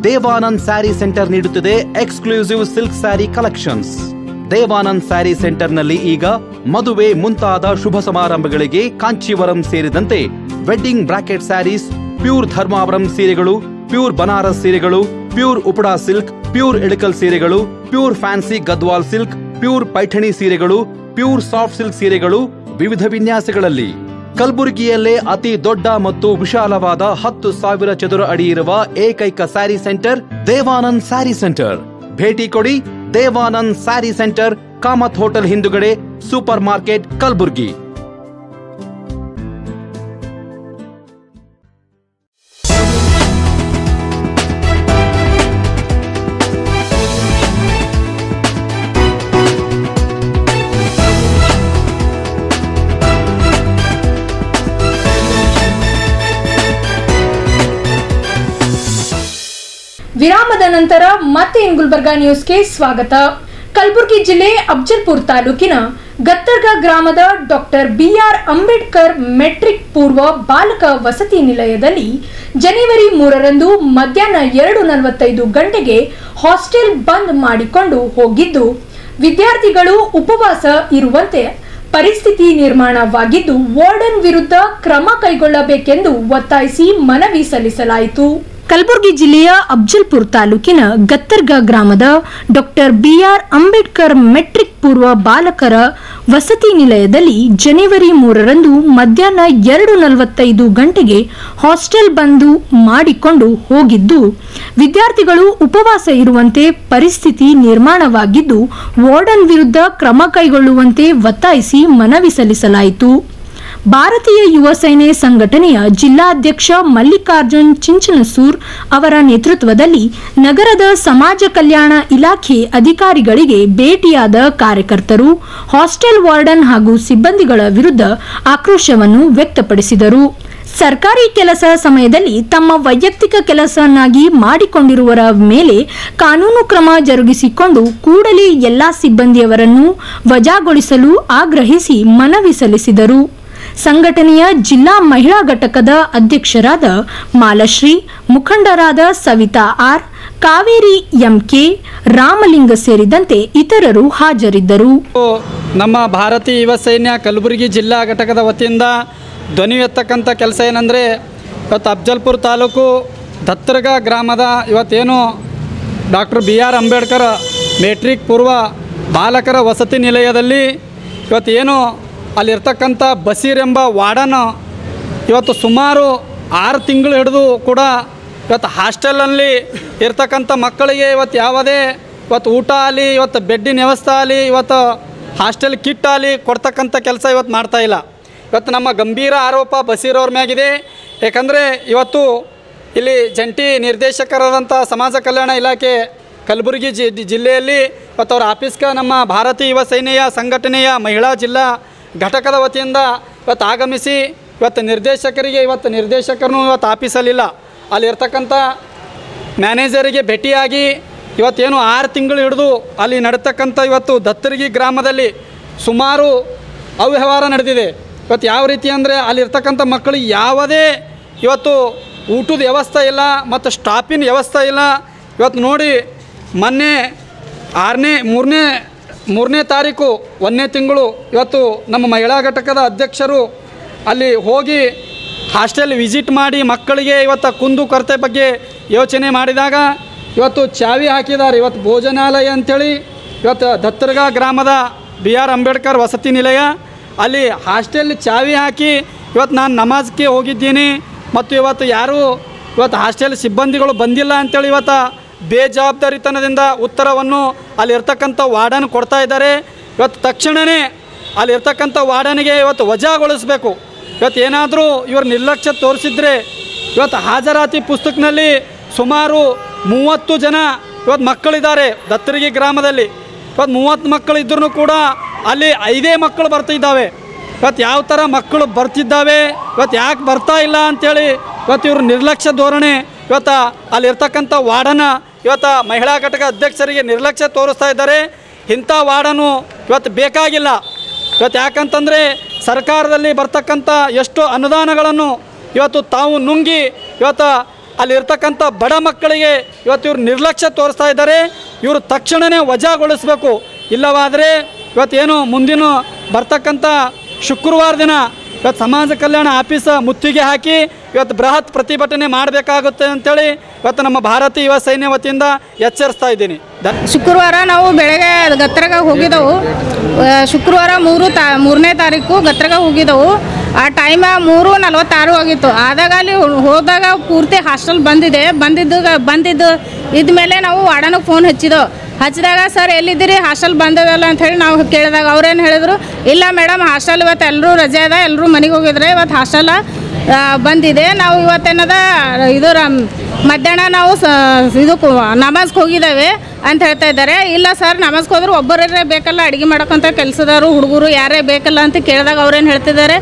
ದೇವಾನಂದ್ ಸ್ಯಾರಿ ಸೆಂಟರ್ ನೀಡುತ್ತಿದೆ exclusive silk sari collections. Devanand sari ಸೆಂಟರ್ನಲ್ಲಿ ಈಗ ಮದುವೆ ಮುಂತಾದ ಶುಭ ಸಮಾರಂಭಗಳಿಗೆ ಕಾಂಚೀವರಂ ಸೇರಿದಂತೆ wedding brocade saris, pure Dharmavaram ಸೀರೆಗಳು, ಪ್ಯೂರ್ ಬನಾರಸ್ ಸೀರೆಗಳು, pure Uppada silk, pure Ilkal ಸೀರೆಗಳು, pure fancy Gadwal silk, pure Paithani ಸೀರೆಗಳು, ಪ್ಯೂರ್ ಸಾಫ್ಟ್ ಸಿಲ್ಕ್ ಸೀರೆಗಳು ವಿವಿಧ ವಿನ್ಯಾಸಗಳಲ್ಲಿ. ಕಲಬುರಗಿಯಲ್ಲೇ ಅತಿ ದೊಡ್ಡ ಮತ್ತು ವಿಶಾಲವಾದ 10,000 ಚದುರ ಅಡಿ ಇರುವ ಏಕೈಕ ಸ್ಯಾರಿ ಸೆಂಟರ್ ದೇವಾನಂದ್ ಸ್ಯಾರಿ ಸೆಂಟರ್. ಭೇಟಿ ಕೊಡಿ. ದೇವಾನಂದ್ ಸ್ಯಾರಿ ಸೆಂಟರ್, ಕಾಮತ್ ಹೋಟೆಲ್ ಹಿಂದುಗಡೆ, ಸೂಪರ್ ಮಾರ್ಕೆಟ್, ಕಲಬುರ್ಗಿ. ವಿರಾಮದ ನಂತರ ಮತ್ತೆ ಇನ್ ಗುಲ್ಬರ್ಗಾ ನ್ಯೂಸ್ಗೆ ಸ್ವಾಗತ. ಕಲಬುರಗಿ ಜಿಲ್ಲೆ ಅಫಜಲ್ಪುರ ತಾಲೂಕಿನ ಗತ್ತರ್ಗಾ ಗ್ರಾಮದ ಡಾಕ್ಟರ್ ಬಿಆರ್ ಅಂಬೇಡ್ಕರ್ ಮೆಟ್ರಿಕ್ ಪೂರ್ವ ಬಾಲಕ ವಸತಿ ನಿಲಯದಲ್ಲಿ ಜನವರಿ 3ರಂದು ಮಧ್ಯಾಹ್ನ 2:45 ಗಂಟೆಗೆ ಹಾಸ್ಟೆಲ್ ಬಂದ್ ಮಾಡಿಕೊಂಡು ಹೋಗಿದ್ದು, ವಿದ್ಯಾರ್ಥಿಗಳು ಉಪವಾಸ ಇರುವಂತೆ ಪರಿಸ್ಥಿತಿ ನಿರ್ಮಾಣವಾಗಿದ್ದು, ವಾರ್ಡನ್ ವಿರುದ್ಧ ಕ್ರಮ ಕೈಗೊಳ್ಳಬೇಕೆಂದು ಒತ್ತಾಯಿಸಿ ಮನವಿ ಸಲ್ಲಿಸಲಾಯಿತು. ಕಲಬುರಗಿ ಜಿಲ್ಲೆಯ ಅಫಜಲ್ಪುರ ತಾಲೂಕಿನ ಗತ್ತರ್ಗಾ ಗ್ರಾಮದ ಡಾಕ್ಟರ್ ಬಿಆರ್ ಅಂಬೇಡ್ಕರ್ ಮೆಟ್ರಿಕ್ ಪೂರ್ವ ಬಾಲಕರ ವಸತಿ ನಿಲಯದಲ್ಲಿ ಜನವರಿ 3ರಂದು ಮಧ್ಯಾಹ್ನ 2:45 ಗಂಟೆಗೆ ಹಾಸ್ಟೆಲ್ ಬಂದು ಮಾಡಿಕೊಂಡು ಹೋಗಿದ್ದು, ವಿದ್ಯಾರ್ಥಿಗಳು ಉಪವಾಸ ಇರುವಂತೆ ಪರಿಸ್ಥಿತಿ ನಿರ್ಮಾಣವಾಗಿದ್ದು, ವಾರ್ಡನ್ ವಿರುದ್ಧ ಕ್ರಮ ಕೈಗೊಳ್ಳುವಂತೆ ಒತ್ತಾಯಿಸಿ ಮನವಿ ಸಲ್ಲಿಸಲಾಯಿತು. ಭಾರತೀಯ ಯುವ ಸೇನೆ ಸಂಘಟನೆಯ ಜಿಲ್ಲಾಧ್ಯಕ್ಷ ಮಲ್ಲಿಕಾರ್ಜುನ್ ಚಿಂಚನಸೂರ್ ಅವರ ನೇತೃತ್ವದಲ್ಲಿ ನಗರದ ಸಮಾಜ ಕಲ್ಯಾಣ ಇಲಾಖೆ ಅಧಿಕಾರಿಗಳಿಗೆ ಭೇಟಿಯಾದ ಕಾರ್ಯಕರ್ತರು ಹಾಸ್ಟೆಲ್ ವಾರ್ಡನ್ ಹಾಗೂ ಸಿಬ್ಬಂದಿಗಳ ವಿರುದ್ಧ ಆಕ್ರೋಶವನ್ನು ವ್ಯಕ್ತಪಡಿಸಿದರು. ಸರ್ಕಾರಿ ಕೆಲಸ ಸಮಯದಲ್ಲಿ ತಮ್ಮ ವೈಯಕ್ತಿಕ ಕೆಲಸವನ್ನಾಗಿ ಮಾಡಿಕೊಂಡಿರುವವರ ಮೇಲೆ ಕಾನೂನು ಕ್ರಮ ಜರುಗಿಸಿಕೊಂಡು ಕೂಡಲೇ ಎಲ್ಲಾ ಸಿಬ್ಬಂದಿಯವರನ್ನು ವಜಾಗೊಳಿಸಲು ಆಗ್ರಹಿಸಿ ಮನವಿ ಸಲ್ಲಿಸಿದರು. ಸಂಘಟನೆಯ ಜಿಲ್ಲಾ ಮಹಿಳಾ ಘಟಕದ ಅಧ್ಯಕ್ಷರಾದ ಮಾಲಶ್ರೀ, ಮುಖಂಡರಾದ ಸವಿತಾ ಆರ್, ಕಾವೇರಿ ಎಂಕೆ, ರಾಮಲಿಂಗ ಸೇರಿದಂತೆ ಇತರರು ಹಾಜರಿದ್ದರು. ನಮ್ಮ ಭಾರತೀಯ ಯುವ ಸೈನ್ಯ ಕಲಬುರಗಿ ಜಿಲ್ಲಾ ಘಟಕದ ವತಿಯಿಂದ ಧ್ವನಿ ಎತ್ತಕ್ಕಂಥ ಕೆಲಸ ಏನಂದರೆ, ಇವತ್ತು ಅಫಜಲ್ಪುರ ತಾಲೂಕು ದತ್ತರ್ಗಾ ಗ್ರಾಮದ ಇವತ್ತೇನು ಡಾಕ್ಟರ್ ಬಿಆರ್ ಅಂಬೇಡ್ಕರ್ ಮೆಟ್ರಿಕ್ ಪೂರ್ವ ಬಾಲಕರ ವಸತಿ ನಿಲಯದಲ್ಲಿ ಇವತ್ತೇನು ಅಲ್ಲಿರ್ತಕ್ಕಂಥ ಬಸೀರ್ ಎಂಬ ವಾರ್ಡನ್ ಇವತ್ತು ಸುಮಾರು 6 ತಿಂಗಳು ಹಿಡಿದು ಕೂಡ ಇವತ್ತು ಹಾಸ್ಟೆಲಲ್ಲಿ ಇರ್ತಕ್ಕಂಥ ಮಕ್ಕಳಿಗೆ ಇವತ್ತು ಯಾವುದೇ ಇವತ್ತು ಊಟ ಆಗಲಿ, ಇವತ್ತು ಬೆಡ್ಡಿನ ವ್ಯವಸ್ಥೆ ಆಗಲಿ, ಇವತ್ತು ಹಾಸ್ಟೆಲ್ ಕಿಟ್ ಆಗಲಿ ಕೊಡ್ತಕ್ಕಂಥ ಕೆಲಸ ಇವತ್ತು ಮಾಡ್ತಾಯಿಲ್ಲ. ಇವತ್ತು ನಮ್ಮ ಗಂಭೀರ ಆರೋಪ ಬಸೀರ್ ಅವ್ರ ಮ್ಯಾಗಿದೆ. ಏಕೆಂದರೆ ಇವತ್ತು ಇಲ್ಲಿ ಜಂಟಿ ನಿರ್ದೇಶಕರಾದಂಥ ಸಮಾಜ ಕಲ್ಯಾಣ ಇಲಾಖೆ ಕಲಬುರಗಿ ಜಿಲ್ಲೆಯಲ್ಲಿ ಇವತ್ತು ಅವ್ರ ಆಫೀಸ್ಗೆ ನಮ್ಮ ಭಾರತೀಯ ಯುವ ಸೇನೆಯ ಸಂಘಟನೆಯ ಮಹಿಳಾ ಜಿಲ್ಲಾ ಘಟಕದ ವತಿಯಿಂದ ಇವತ್ತು ಆಗಮಿಸಿ ಇವತ್ತು ನಿರ್ದೇಶಕರು ಇವತ್ತು ಆಫೀಸಲ್ಲಿಲ್ಲ, ಅಲ್ಲಿರ್ತಕ್ಕಂಥ ಮ್ಯಾನೇಜರಿಗೆ ಭೇಟಿಯಾಗಿ ಇವತ್ತೇನು 6 ತಿಂಗಳು ಹಿಡಿದು ಅಲ್ಲಿ ನಡೀತಕ್ಕಂಥ ಇವತ್ತು ದತ್ತರ್ಗಿ ಗ್ರಾಮದಲ್ಲಿ ಸುಮಾರು ಅವ್ಯವಹಾರ ನಡೆದಿದೆ. ಇವತ್ತು ಯಾವ ರೀತಿ ಅಂದರೆ ಅಲ್ಲಿರ್ತಕ್ಕಂಥ ಮಕ್ಕಳಿಗೆ ಯಾವುದೇ ಇವತ್ತು ಊಟದ ವ್ಯವಸ್ಥೆ ಇಲ್ಲ ಮತ್ತು ಸ್ಟಾಫಿನ ವ್ಯವಸ್ಥೆ ಇಲ್ಲ. ಇವತ್ತು ನೋಡಿ ಮೊನ್ನೆ 3ನೇ ತಾರೀಕು 1ನೇ ತಿಂಗಳು ಇವತ್ತು ನಮ್ಮ ಮಹಿಳಾ ಘಟಕದ ಅಧ್ಯಕ್ಷರು ಅಲ್ಲಿ ಹೋಗಿ ಹಾಸ್ಟೆಲ್ ವಿಸಿಟ್ ಮಾಡಿ ಮಕ್ಕಳಿಗೆ ಇವತ್ತು ಕುಂದು ಕೊರತೆ ಬಗ್ಗೆ ಯೋಚನೆ ಮಾಡಿದಾಗ ಇವತ್ತು ಚಾವಿ ಹಾಕಿದ್ದಾರೆ. ಇವತ್ತು ಭೋಜನಾಲಯ ಅಂಥೇಳಿ ಇವತ್ತು ದತ್ತರ್ಗಾ ಗ್ರಾಮದ BR ಅಂಬೇಡ್ಕರ್ ವಸತಿ ನಿಲಯ ಅಲ್ಲಿ ಹಾಸ್ಟೆಲ್ ಚಾವಿ ಹಾಕಿ ಇವತ್ತು ನಾನು ನಮಾಜ್ಗೆ ಹೋಗಿದ್ದೀನಿ ಮತ್ತು ಇವತ್ತು ಯಾರೂ ಇವತ್ತು ಹಾಸ್ಟೆಲ್ ಸಿಬ್ಬಂದಿಗಳು ಬಂದಿಲ್ಲ ಅಂಥೇಳಿ ಇವತ್ತು ಬೇಜವಾಬ್ದಾರಿತನದಿಂದ ಉತ್ತರವನ್ನು ಅಲ್ಲಿರ್ತಕ್ಕಂಥ ವಾರ್ಡನ್ ಕೊಡ್ತಾ ಇದ್ದಾರೆ. ಇವತ್ತು ತಕ್ಷಣವೇ ಅಲ್ಲಿರ್ತಕ್ಕಂಥ ವಾರ್ಡನಿಗೆ ಇವತ್ತು ವಜಾಗೊಳಿಸಬೇಕು. ಇವತ್ತು ಏನಾದರೂ ಇವರು ನಿರ್ಲಕ್ಷ್ಯ ತೋರಿಸಿದ್ರೆ ಇವತ್ತು ಹಾಜರಾತಿ ಪುಸ್ತಕದಲ್ಲಿ ಸುಮಾರು 30 ಜನ ಇವತ್ತು ಮಕ್ಕಳಿದ್ದಾರೆ ದತ್ತರ್ಗಿ ಗ್ರಾಮದಲ್ಲಿ. ಇವತ್ತು 30 ಮಕ್ಕಳು ಇದ್ರೂ ಕೂಡ ಅಲ್ಲಿ 5 ಮಕ್ಕಳು ಬರ್ತಿದ್ದಾವೆ. ಇವತ್ತು ಯಾವ ಥರ ಮಕ್ಕಳು ಬರ್ತಿದ್ದಾವೆ, ಇವತ್ತು ಯಾಕೆ ಬರ್ತಾ ಇಲ್ಲ ಅಂಥೇಳಿ ಇವತ್ತು ಇವರು ನಿರ್ಲಕ್ಷ್ಯ ಧೋರಣೆ ಇವತ್ತು ಅಲ್ಲಿರ್ತಕ್ಕಂಥ ವಾರ್ಡನ ಇವತ್ತು ಮಹಿಳಾ ಘಟಕ ಅಧ್ಯಕ್ಷರಿಗೆ ನಿರ್ಲಕ್ಷ್ಯ ತೋರಿಸ್ತಾ ಇದ್ದಾರೆ. ಇಂಥ ವಾರ್ಡನು ಇವತ್ತು ಬೇಕಾಗಿಲ್ಲ. ಇವತ್ತು ಯಾಕಂತಂದರೆ ಸರ್ಕಾರದಲ್ಲಿ ಬರ್ತಕ್ಕಂಥ ಎಷ್ಟು ಅನುದಾನಗಳನ್ನು ಇವತ್ತು ತಾವು ನುಂಗಿ ಇವತ್ತು ಅಲ್ಲಿರ್ತಕ್ಕಂಥ ಬಡ ಮಕ್ಕಳಿಗೆ ಇವತ್ತು ಇವರು ನಿರ್ಲಕ್ಷ್ಯ ತೋರಿಸ್ತಾ ಇದ್ದಾರೆ. ಇವರು ತಕ್ಷಣವೇ ವಜಾಗೊಳಿಸಬೇಕು. ಇಲ್ಲವಾದರೆ ಇವತ್ತೇನು ಮುಂದಿನ ಬರ್ತಕ್ಕಂಥ ಶುಕ್ರವಾರ ದಿನ ಇವತ್ತು ಸಮಾಜ ಕಲ್ಯಾಣ ಆಫೀಸ ಮುತ್ತಿಗೆ ಹಾಕಿ ಇವತ್ತು ಬೃಹತ್ ಪ್ರತಿಭಟನೆ ಮಾಡಬೇಕಾಗುತ್ತೆ ಅಂಥೇಳಿ ಇವತ್ತು ನಮ್ಮ ಭಾರತೀಯ ಯುವ ಸೈನ್ಯ ವತಿಯಿಂದ ಎಚ್ಚರಿಸ್ತಾ ಇದ್ದೀನಿ. ಶುಕ್ರವಾರ ನಾವು ಬೆಳಗ್ಗೆ ಗತ್ತರಗ ಹೋಗಿದ್ದೆವು. ಶುಕ್ರವಾರ 3ನೇ ತಾರೀಕು ಗತ್ತರಗ ಹೋಗಿದ್ದೆವು. ಆ ಟೈಮ 3:46 ಆಗಿತ್ತು. ಆದಾಗ ಅಲ್ಲಿ ಹೋದಾಗ ಪೂರ್ತಿ ಹಾಸ್ಟೆಲ್ ಬಂದಿದ್ದು ಇದ್ಮೇಲೆ ನಾವು ವಾರ್ಡನಿಗೆ ಫೋನ್ ಹಚ್ಚಿದಾಗ ಸರ್ ಎಲ್ಲಿದ್ದೀರಿ, ಹಾಸ್ಟೆಲ್ ಬಂದದಲ್ಲ ಅಂಥೇಳಿ ನಾವು ಕೇಳಿದಾಗ ಅವ್ರೇನು ಹೇಳಿದ್ರು, ಇಲ್ಲ ಮೇಡಮ್ ಹಾಸ್ಟೆಲ್ ಇವತ್ತು ಎಲ್ಲರೂ ರಜೆ ಅದ, ಎಲ್ಲರೂ ಮನೆಗೆ ಹೋಗಿದ್ರೆ ಇವತ್ತು ಹಾಸ್ಟೆಲ್ ಬಂದಿದೆ. ನಾವು ಇವತ್ತೇನದ ಇದು ಮಧ್ಯಾಹ್ನ ನಾವು ಇದಕ್ಕೆ ನಮಾಜ್ಗೆ ಹೋಗಿದ್ದೇವೆ ಅಂತ ಹೇಳ್ತಾ ಇದ್ದಾರೆ. ಇಲ್ಲ ಸರ್ ನಮಾಜ್ಗೆ ಹೋದ್ರೆ ಒಬ್ಬರೇ ಬೇಕಲ್ಲ ಅಡುಗೆ ಮಾಡೋಕ್ಕಂಥ ಕೆಲಸದವರು ಹುಡುಗರು ಯಾರೇ ಬೇಕಲ್ಲ ಅಂತ ಕೇಳಿದಾಗ ಅವ್ರೇನು ಹೇಳ್ತಿದ್ದಾರೆ,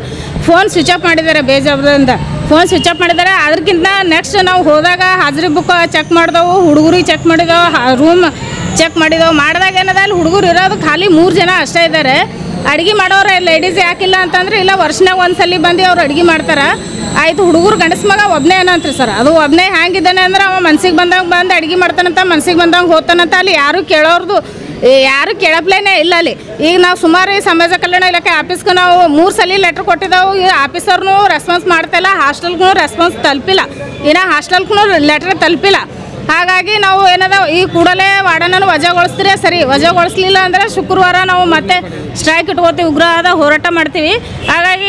ಫೋನ್ ಸ್ವಿಚ್ ಆಫ್ ಮಾಡಿದ್ದಾರೆ. ಬೇಜವಾಬ್ದಾರಿಯಿಂದ ಫೋನ್ ಸ್ವಿಚ್ ಆಫ್ ಮಾಡಿದ್ದಾರೆ. ಅದಕ್ಕಿಂತ ನೆಕ್ಸ್ಟ್ ನಾವು ಹೋದಾಗ ಹಾಜರಿ ಬುಕ್ ಚೆಕ್ ಮಾಡಿದೆವು, ಹುಡುಗರಿಗೆ ಚೆಕ್ ಮಾಡಿದೆವು, ರೂಮ್ ಚೆಕ್ ಮಾಡಿದಾಗ ಏನದ ಅಲ್ಲಿ ಹುಡುಗರು ಇರೋದು ಖಾಲಿ 3 ಜನ ಅಷ್ಟೇ ಇದ್ದಾರೆ. ಅಡುಗೆ ಮಾಡೋರು ಲೇಡೀಸ್ ಯಾಕಿಲ್ಲ ಅಂತಂದ್ರೆ ಇಲ್ಲ ವರ್ಷನಾಗ ಒಂದ್ಸಲಿ ಬಂದು ಅವ್ರು ಅಡುಗೆ ಮಾಡ್ತಾರೆ. ಆಯಿತು ಹುಡುಗರು ಗಂಡಸ ಮಗ ಒಬ್ಬನೇ ಏನಂತ್ರಿ ಸರ್, ಅದು ಒಬ್ಬನೇ ಹ್ಯಾಂಗಿದ್ದಾನೆ ಅಂದ್ರೆ ಅವ ಮನ್ಸಿಗೆ ಬಂದಾಗ ಬಂದು ಅಡುಗೆ ಮಾಡ್ತಾನಂತ, ಮನ್ಸಿಗೆ ಬಂದಂಗೆ ಹೋಗ್ತಾನಂತ. ಅಲ್ಲಿ ಯಾರು ಕೇಳಪ್ಲೇನೇ ಇಲ್ಲ ಅಲ್ಲಿ. ಈಗ ನಾವು ಸುಮಾರು ಈ ಸಮಾಜ ಕಲ್ಯಾಣ ಇಲಾಖೆ ಆಫೀಸ್ಗೆ ನಾವು 3 ಸಲ ಲೆಟ್ರ್ ಕೊಟ್ಟಿದ್ದೆವು. ಈ ಆಫೀಸರ್ನು ರೆಸ್ಪಾನ್ಸ್ ಮಾಡ್ತಾಯಿಲ್ಲ, ಹಾಸ್ಟೆಲ್ಗೂ ರೆಸ್ಪಾನ್ಸ್ ತಲುಪಿಲ್ಲ, ಇನ್ನು ಹಾಸ್ಟೆಲ್ಗೂ ಲೆಟ್ರ್ ತಲುಪಿಲ್ಲ. ಹಾಗಾಗಿ ನಾವು ಏನದ ಈ ಕೂಡಲೇ ವಾರ್ಡನನ್ನು ವಜಾಗೊಳಿಸ್ತೀರಿ, ಸರಿ ವಜಾಗೊಳಿಸ್ಲಿಲ್ಲ ಅಂದರೆ ಶುಕ್ರವಾರ ನಾವು ಮತ್ತೆ ಸ್ಟ್ರೈಕ್ ಇಟ್ಕೋತೀವಿ, ಉಗ್ರವಾದ ಹೋರಾಟ ಮಾಡ್ತೀವಿ. ಹಾಗಾಗಿ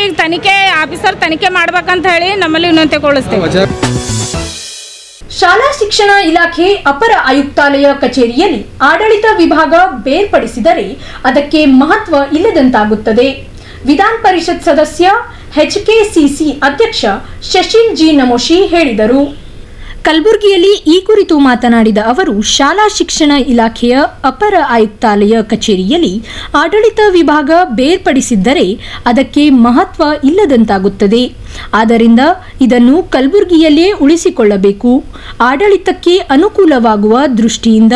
ಆಫೀಸರ್ ತನಿಖೆ ಮಾಡ್ಬೇಕಂತ ಹೇಳಿ ನಮ್ಮಲ್ಲಿ ವಿನಂತಿಗೊಳಿಸ್ತೀವಿ. ಶಾಲಾ ಶಿಕ್ಷಣ ಇಲಾಖೆ ಅಪರ ಆಯುಕ್ತಾಲಯ ಕಚೇರಿಯಲ್ಲಿ ಆಡಳಿತ ವಿಭಾಗ ಬೇರ್ಪಡಿಸಿದರೆ ಅದಕ್ಕೆ ಮಹತ್ವ ಇಲ್ಲದಂತಾಗುತ್ತದೆ. ವಿಧಾನ ಪರಿಷತ್ ಸದಸ್ಯ HKCC ಅಧ್ಯಕ್ಷ ಶಶಿಲ್ ಜಿ ನಮೋಶಿ ಹೇಳಿದರು. ಕಲಬುರಗಿಯಲ್ಲಿ ಈ ಕುರಿತು ಮಾತನಾಡಿದ ಅವರು, ಶಾಲಾ ಶಿಕ್ಷಣ ಇಲಾಖೆಯ ಅಪರ ಆಯುಕ್ತಾಲಯ ಕಚೇರಿಯಲ್ಲಿ ಆಡಳಿತ ವಿಭಾಗ ಬೇರ್ಪಡಿಸಿದ್ದರೆ ಅದಕ್ಕೆ ಮಹತ್ವ ಇಲ್ಲದಂತಾಗುತ್ತದೆ. ಆದ್ದರಿಂದ ಇದನ್ನು ಕಲಬುರಗಿಯಲ್ಲೇ ಉಳಿಸಿಕೊಳ್ಳಬೇಕು. ಆಡಳಿತಕ್ಕೆ ಅನುಕೂಲವಾಗುವ ದೃಷ್ಟಿಯಿಂದ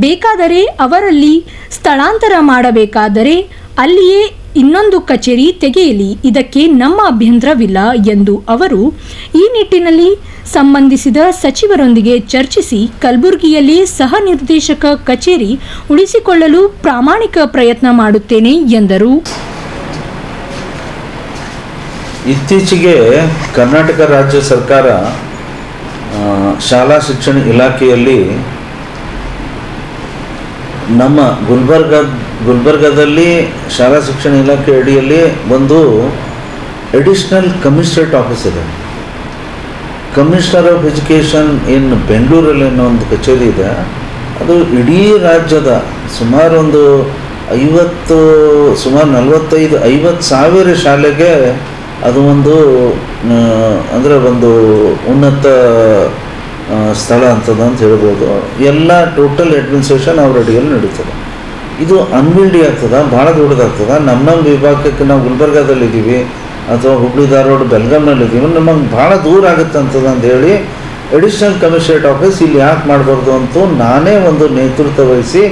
ಬೇಕಾದರೆ ಅವರಲ್ಲಿ ಸ್ಥಳಾಂತರ ಮಾಡಬೇಕಾದರೆ ಅಲ್ಲಿಯೇ ಇನ್ನೊಂದು ಕಚೇರಿ ತೆಗೆಯಲಿ, ಇದಕ್ಕೆ ನಮ್ಮ ಅಭ್ಯಂತರವಿಲ್ಲ ಎಂದು ಅವರು ಈ ನಿಟ್ಟಿನಲ್ಲಿ ಸಂಬಂಧಿಸಿದ ಸಚಿವರೊಂದಿಗೆ ಚರ್ಚಿಸಿ ಕಲಬುರಗಿಯಲ್ಲಿ ಸಹ ನಿರ್ದೇಶಕ ಕಚೇರಿ ಉಳಿಸಿಕೊಳ್ಳಲು ಪ್ರಾಮಾಣಿಕ ಪ್ರಯತ್ನ ಮಾಡುತ್ತೇನೆ ಎಂದರು. ಇತ್ತೀಚೆಗೆ ಕರ್ನಾಟಕ ರಾಜ್ಯ ಸರ್ಕಾರ ಶಾಲಾ ಶಿಕ್ಷಣ ಇಲಾಖೆಯಲ್ಲಿ ನಮ್ಮ ಗುಲ್ಬರ್ಗದಲ್ಲಿ ಶಾಲಾ ಶಿಕ್ಷಣ ಇಲಾಖೆ ಅಡಿಯಲ್ಲಿ ಒಂದು ಅಡಿಷನಲ್ ಕಮಿಷನರೇಟ್ ಆಫೀಸ್ ಇದೆ. ಕಮಿಷನರ್ ಆಫ್ ಎಜುಕೇಷನ್ ಇನ್ ಬೆಂಗಳೂರಲ್ಲಿ ಅನ್ನೋ ಒಂದು ಕಚೇರಿ ಇದೆ. ಅದು ಇಡೀ ರಾಜ್ಯದ ಸುಮಾರು 45-50 ಸಾವಿರ ಶಾಲೆಗೆ ಅದು ಒಂದು ಅಂದರೆ ಒಂದು ಉನ್ನತ ಸ್ಥಳ ಅಂತದ ಅಂತ ಹೇಳ್ಬೋದು. ಎಲ್ಲ ಟೋಟಲ್ ಅಡ್ಮಿನಿಸ್ಟ್ರೇಷನ್ ಅವ್ರ ಅಡಿಯಲ್ಲಿ ನಡೀತದೆ. ಇದು ಅನ್ಬಿಲ್ಡಿ ಆಗ್ತದೆ, ಭಾಳ ದೊಡ್ಡದಾಗ್ತದೆ. ನಮ್ಮ ವಿಭಾಗಕ್ಕೆ ನಾವು ಗುಲ್ಬರ್ಗಾದಲ್ಲಿದ್ದೀವಿ ಅಥವಾ ಹುಬ್ಳಿ ಧಾರವಾಡ ಬೆಳಗಾಂನಲ್ಲಿದ್ದೀವಿ, ನಮಗೆ ಭಾಳ ದೂರ ಆಗುತ್ತೆ ಅಂತದ ಅಂಥೇಳಿ ಅಡಿಷನಲ್ ಕಮಿಷನರೇಟ್ ಆಫೀಸ್ ಇಲ್ಲಿ ಯಾಕೆ ಮಾಡಬಾರ್ದು ಅಂತೂ ನಾನೇ ಒಂದು ನೇತೃತ್ವ ವಹಿಸಿ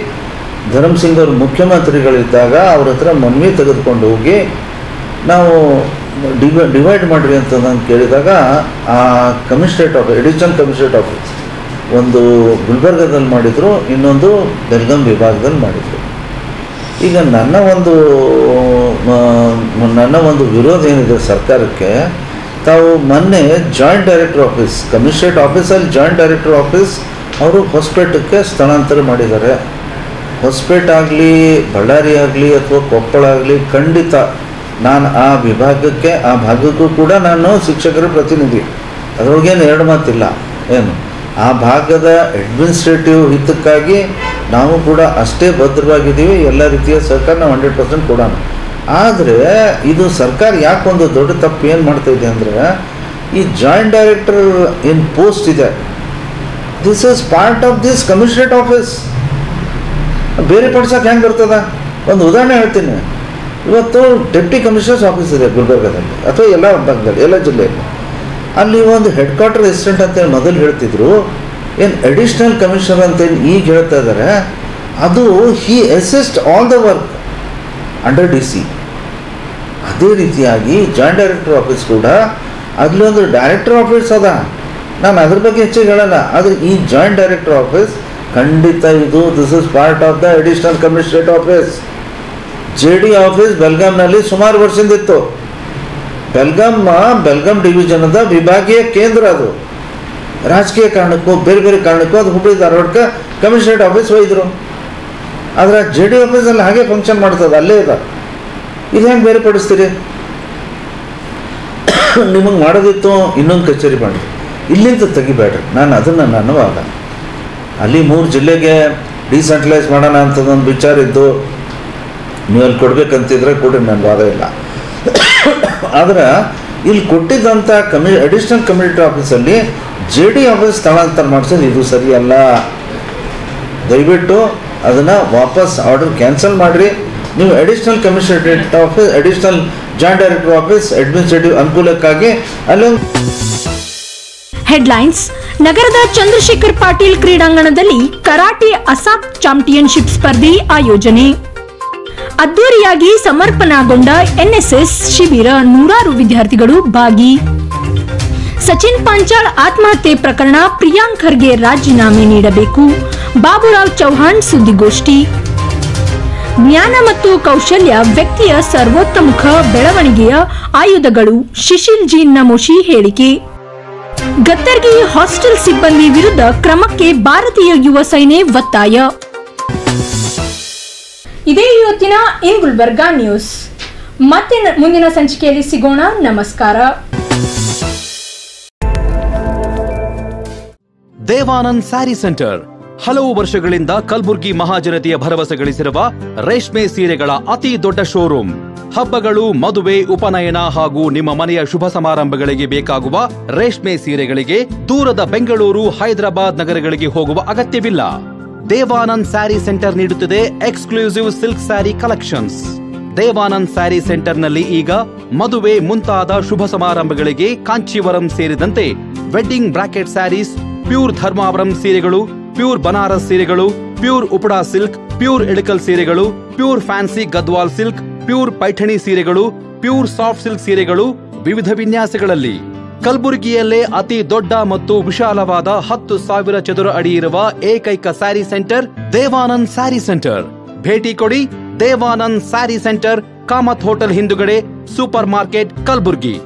ಧರ್ಮಸಿಂಗ್ ಅವರು ಮುಖ್ಯಮಂತ್ರಿಗಳಿದ್ದಾಗ ಅವ್ರ ಹತ್ರ ಮನವಿ ತೆಗೆದುಕೊಂಡು ಹೋಗಿ ನಾವು ಡಿವೈಡ್ ಮಾಡಿರಿ ಅಂತಂದು ಕೇಳಿದಾಗ ಆ commissionerate office additional commissionerate office ಒಂದು ಗುಲ್ಬರ್ಗದಲ್ಲಿ ಮಾಡಿದರು, ಇನ್ನೊಂದು ಬೆಳಗಾಂ ವಿಭಾಗದಲ್ಲಿ ಮಾಡಿದರು. ಈಗ ನನ್ನ ಒಂದು ವಿರೋಧ ಏನಿದೆ ಸರ್ಕಾರಕ್ಕೆ, ತಾವು ಮೊನ್ನೆ ಜಾಯಿಂಟ್ ಡೈರೆಕ್ಟರ್ ಆಫೀಸ್, ಕಮಿಷನರೇಟ್ ಆಫೀಸಲ್ಲಿ ಜಾಯಿಂಟ್ ಡೈರೆಕ್ಟರ್ ಆಫೀಸ್ ಅವರು ಹೊಸಪೇಟಕ್ಕೆ ಸ್ಥಳಾಂತರ ಮಾಡಿದ್ದಾರೆ. ಹೊಸಪೇಟೆ ಆಗಲಿ, ಬಳ್ಳಾರಿ ಆಗಲಿ ಅಥವಾ ಕೊಪ್ಪಳ ಆಗಲಿ, ಖಂಡಿತ ನಾನು ಆ ವಿಭಾಗಕ್ಕೆ, ಆ ಭಾಗಕ್ಕೂ ಕೂಡ ನಾನು ಶಿಕ್ಷಕರ ಪ್ರತಿನಿಧಿ, ಅದರೊಳಗೇನು ಎರಡು ಮಾತಿಲ್ಲ. ಏನು ಆ ಭಾಗದ ಅಡ್ಮಿನಿಸ್ಟ್ರೇಟಿವ್ ಹಿತಕ್ಕಾಗಿ ನಾವು ಕೂಡ ಅಷ್ಟೇ ಭದ್ರವಾಗಿದ್ದೀವಿ. ಎಲ್ಲ ರೀತಿಯ ಸಹಕಾರ ನಾವು 100% ಕೊಡೋಣ. ಆದರೆ ಇದು ಸರ್ಕಾರ ಯಾಕೊಂದು ದೊಡ್ಡ ತಪ್ಪು ಏನು ಮಾಡ್ತಾಯಿದೆ ಅಂದರೆ, ಈ ಜಾಯಿಂಟ್ ಡೈರೆಕ್ಟರ್ ಏನು ಪೋಸ್ಟ್ ಇದೆ, this is part of this commissionerate office. ಬೇರೆ ಪಡ್ಸೋಕೆ ಹೆಂಗೆ ಬರ್ತದ? ಒಂದು ಉದಾಹರಣೆ ಹೇಳ್ತೀನಿ. ಇವತ್ತು ಡೆಪ್ಟಿ ಕಮಿಷನರ್ಸ್ ಆಫೀಸ್ ಇದೆ ಗುಲ್ಬರ್ಗದಲ್ಲಿ ಅಥವಾ ಎಲ್ಲ ಭಾಗದಲ್ಲಿ, ಎಲ್ಲ ಜಿಲ್ಲೆಯಲ್ಲಿ. ಅಲ್ಲಿ ಒಂದು ಹೆಡ್ ಕ್ವಾರ್ಟರ್ ಅಸಿಸ್ಟೆಂಟ್ ಅಂತೇಳಿ ಮೊದಲು ಹೇಳ್ತಿದ್ರು, ಏನು ಅಡಿಷ್ನಲ್ ಕಮಿಷನರ್ ಅಂತೇನು ಈಗ ಹೇಳ್ತಾ ಇದ್ದಾರೆ. ಅದು he assist all the work under DC. ಅದೇ ರೀತಿಯಾಗಿ ಜಾಯಿಂಟ್ ಡೈರೆಕ್ಟರ್ ಆಫೀಸ್ ಕೂಡ ಅಲ್ಲಿ ಒಂದು ಡೈರೆಕ್ಟರ್ ಆಫೀಸ್ ಅದ. ನಾನು ಅದ್ರ ಬಗ್ಗೆ ಹೆಚ್ಚಿಗೆ ಹೇಳಲ್ಲ. ಆದರೆ ಈ ಜಾಯಿಂಟ್ ಡೈರೆಕ್ಟರ್ ಆಫೀಸ್ ಖಂಡಿತ ಇದು this is part of the additional commissionerate office. JD office ಬೆಲ್ಗಾಮ್ನಲ್ಲಿ ಸುಮಾರು ವರ್ಷದಿಂದ ಇತ್ತು. ಬೆಲ್ಗಾಮ್ ಡಿವಿಷನದ ವಿಭಾಗೀಯ ಕೇಂದ್ರ. ಅದು ರಾಜಕೀಯ ಕಾರಣಕ್ಕೂ ಬೇರೆ ಬೇರೆ ಕಾರಣಕ್ಕೂ ಅದು ಹುಬ್ಬಳ್ಳಿ ಧಾರವಾಡಕ್ಕೆ ಕಮಿಷನರೇಟ್ ಆಫೀಸ್ ಒಯ್ದರು. ಆದರೆ JD ಆಫೀಸಲ್ಲಿ ಹಾಗೆ ಫಂಕ್ಷನ್ ಮಾಡ್ತದೆ, ಅಲ್ಲೇ ಇದೆ. ಇದು ಹೆಂಗೆ ಬೇರೆ ಪಡಿಸ್ತೀರಿ? ನಿಮಗೆ ಮಾಡೋದಿತ್ತು ಇನ್ನೊಂದು ಕಚೇರಿ ಮಾಡಿ, ಇಲ್ಲಿಂದ ತೆಗಿಬೇಡ್ರಿ. ನಾನು ಅದನ್ನು ನನ್ನ ವಾದ. ಅಲ್ಲಿ 3 ಜಿಲ್ಲೆಗೆ ಡಿಸೆಂಟ್ರಲೈಸ್ ಮಾಡೋಣ ಅಂತದೊಂದು ವಿಚಾರ ಇದ್ದು, ನೀವು ಅಲ್ಲಿ ಕೊಡ್ಬೇಕಂತಿದ್ರೆ ಕೊಡಿ, ನನ್ನ ವಾದ ಇಲ್ಲ. ಆದರೆ ಇಲ್ಲಿ ಕೊಟ್ಟಿದ್ದಂಥ ಅಡಿಷ್ನಲ್ ಕಮಿಷನರೇಟ್ ಆಫೀಸಲ್ಲಿ JD ಆಫೀಸ್ ಸ್ಥಳಾಂತರ ಮಾಡಿಸೋದು ಇದು ಸರಿಯಲ್ಲ. ದಯವಿಟ್ಟು ಅದನ್ನು ವಾಪಸ್ ಆರ್ಡರ್ ಕ್ಯಾನ್ಸಲ್ ಮಾಡಿರಿ. ನೀವು additional commissionerate office, additional joint director office administrative ಅನುಕೂಲಕ್ಕಾಗಿ ಅಲ್ಲೊಂದು ಹೆಡ್ಲೈನ್ಸ್. ನಗರದ ಚಂದ್ರಶೇಖರ್ ಪಾಟೀಲ್ ಕ್ರೀಡಾಂಗಣದಲ್ಲಿ ಕರಾಟೆ ಅಸಾಕ್ ಚಾಂಪಿಯನ್ಶಿಪ್ ಸ್ಪರ್ಧೆ ಆಯೋಜನೆ. ಅದ್ದೂರಿಯಾಗಿ ಸಮರ್ಪಣಾಗೊಂಡ NSS ಶಿಬಿರ, ನೂರಾರು ವಿದ್ಯಾರ್ಥಿಗಳು ಭಾಗಿ. ಸಚಿನ್ ಪಾಂಚಾಳ್ ಆತ್ಮಹತ್ಯೆ ಪ್ರಕರಣ, ಪ್ರಿಯಾಂಕ್ ಖರ್ಗೆ ರಾಜೀನಾಮೆ ನೀಡಬೇಕು, ಬಾಬುರಾವ್ ಚೌಹಾಣ್ ಸುದ್ದಿಗೋಷ್ಠಿ. ಜ್ಞಾನ ಮತ್ತು ಕೌಶಲ್ಯ ವ್ಯಕ್ತಿಯ ಸರ್ವೋತ್ತಮುಖ ಬೆಳವಣಿಗೆಯ ಆಯುಧಗಳು, ಶಿಶಿಲ್ ಜಿ ನಮೋಶಿ ಹೇಳಿಕೆ. ಗತ್ತರ್ಗಿ ಹಾಸ್ಟೆಲ್ ಸಿಬ್ಬಂದಿ ವಿರುದ್ಧ ಕ್ರಮಕ್ಕೆ ಭಾರತೀಯ ಯುವ ಸೇನೆ ಒತ್ತಾಯ. ಇದೇ ಇವತ್ತಿನ ಇನ್ ಗುಲ್ಬರ್ಗಾ ನ್ಯೂಸ್. ಮತ್ತೆ ಮುಂದಿನ ಸಂಚಿಕೆಯಲ್ಲಿ ಸಿಗೋಣ. ನಮಸ್ಕಾರ. ದೇವಾನಂದ್ ಸ್ಯಾರಿ ಸೆಂಟರ್ ಹಲವು ವರ್ಷಗಳಿಂದ ಕಲಬುರ್ಗಿ ಮಹಾಜನತೆಯ ಭರವಸೆ ಗಳಿಸಿರುವ ರೇಷ್ಮೆ ಸೀರೆಗಳ ಅತಿ ದೊಡ್ಡ ಶೋರೂಮ್. ಹಬ್ಬಗಳು, ಮದುವೆ, ಉಪನಯನ ಹಾಗೂ ನಿಮ್ಮ ಮನೆಯ ಶುಭ ಸಮಾರಂಭಗಳಿಗೆ ಬೇಕಾಗುವ ರೇಷ್ಮೆ ಸೀರೆಗಳಿಗೆ ದೂರದ ಬೆಂಗಳೂರು, ಹೈದರಾಬಾದ್ ನಗರಗಳಿಗೆ ಹೋಗುವ ಅಗತ್ಯವಿಲ್ಲ. ದೇವಾನಂದ್ ಸ್ಯಾರಿ ಸೆಂಟರ್ ನೀಡುತ್ತಿದೆ exclusive silk sari collections. Devanand sari ಸೆಂಟರ್ನಲ್ಲಿ ಈಗ ಮದುವೆ ಮುಂತಾದ ಶುಭ ಸಮಾರಂಭಗಳಿಗೆ ಕಾಂಚೀವರಂ ಸೇರಿದಂತೆ wedding brocade saris, pure Dharmavaram ಸೀರೆಗಳು, ಪ್ಯೂರ್ ಬನಾರಸ್ ಸೀರೆಗಳು, pure Uppada silk, pure Ilkal ಸೀರೆಗಳು, pure fancy Gadwal silk, pure Paithani ಸೀರೆಗಳು, ಪ್ಯೂರ್ ಸಾಫ್ಟ್ ಸಿಲ್ಕ್ ಸೀರೆಗಳು ವಿವಿಧ ವಿನ್ಯಾಸಗಳಲ್ಲಿ. ಕಲಬುರಗಿಯಲ್ಲೇ ಅತಿ ದೊಡ್ಡ ಮತ್ತು ವಿಶಾಲವಾದ 10,000 ಚದುರ ಅಡಿ ಇರುವ ಏಕೈಕ ಸ್ಯಾರಿ ಸೆಂಟರ್ ದೇವಾನಂದ್ ಸ್ಯಾರಿ ಸೆಂಟರ್. ಭೇಟಿ ಕೊಡಿ. ದೇವಾನಂದ್ ಸ್ಯಾರಿ ಸೆಂಟರ್, ಕಾಮತ್ ಹೋಟೆಲ್ ಹಿಂದುಗಡೆ, ಸೂಪರ್ ಮಾರ್ಕೆಟ್, ಕಲಬುರ್ಗಿ.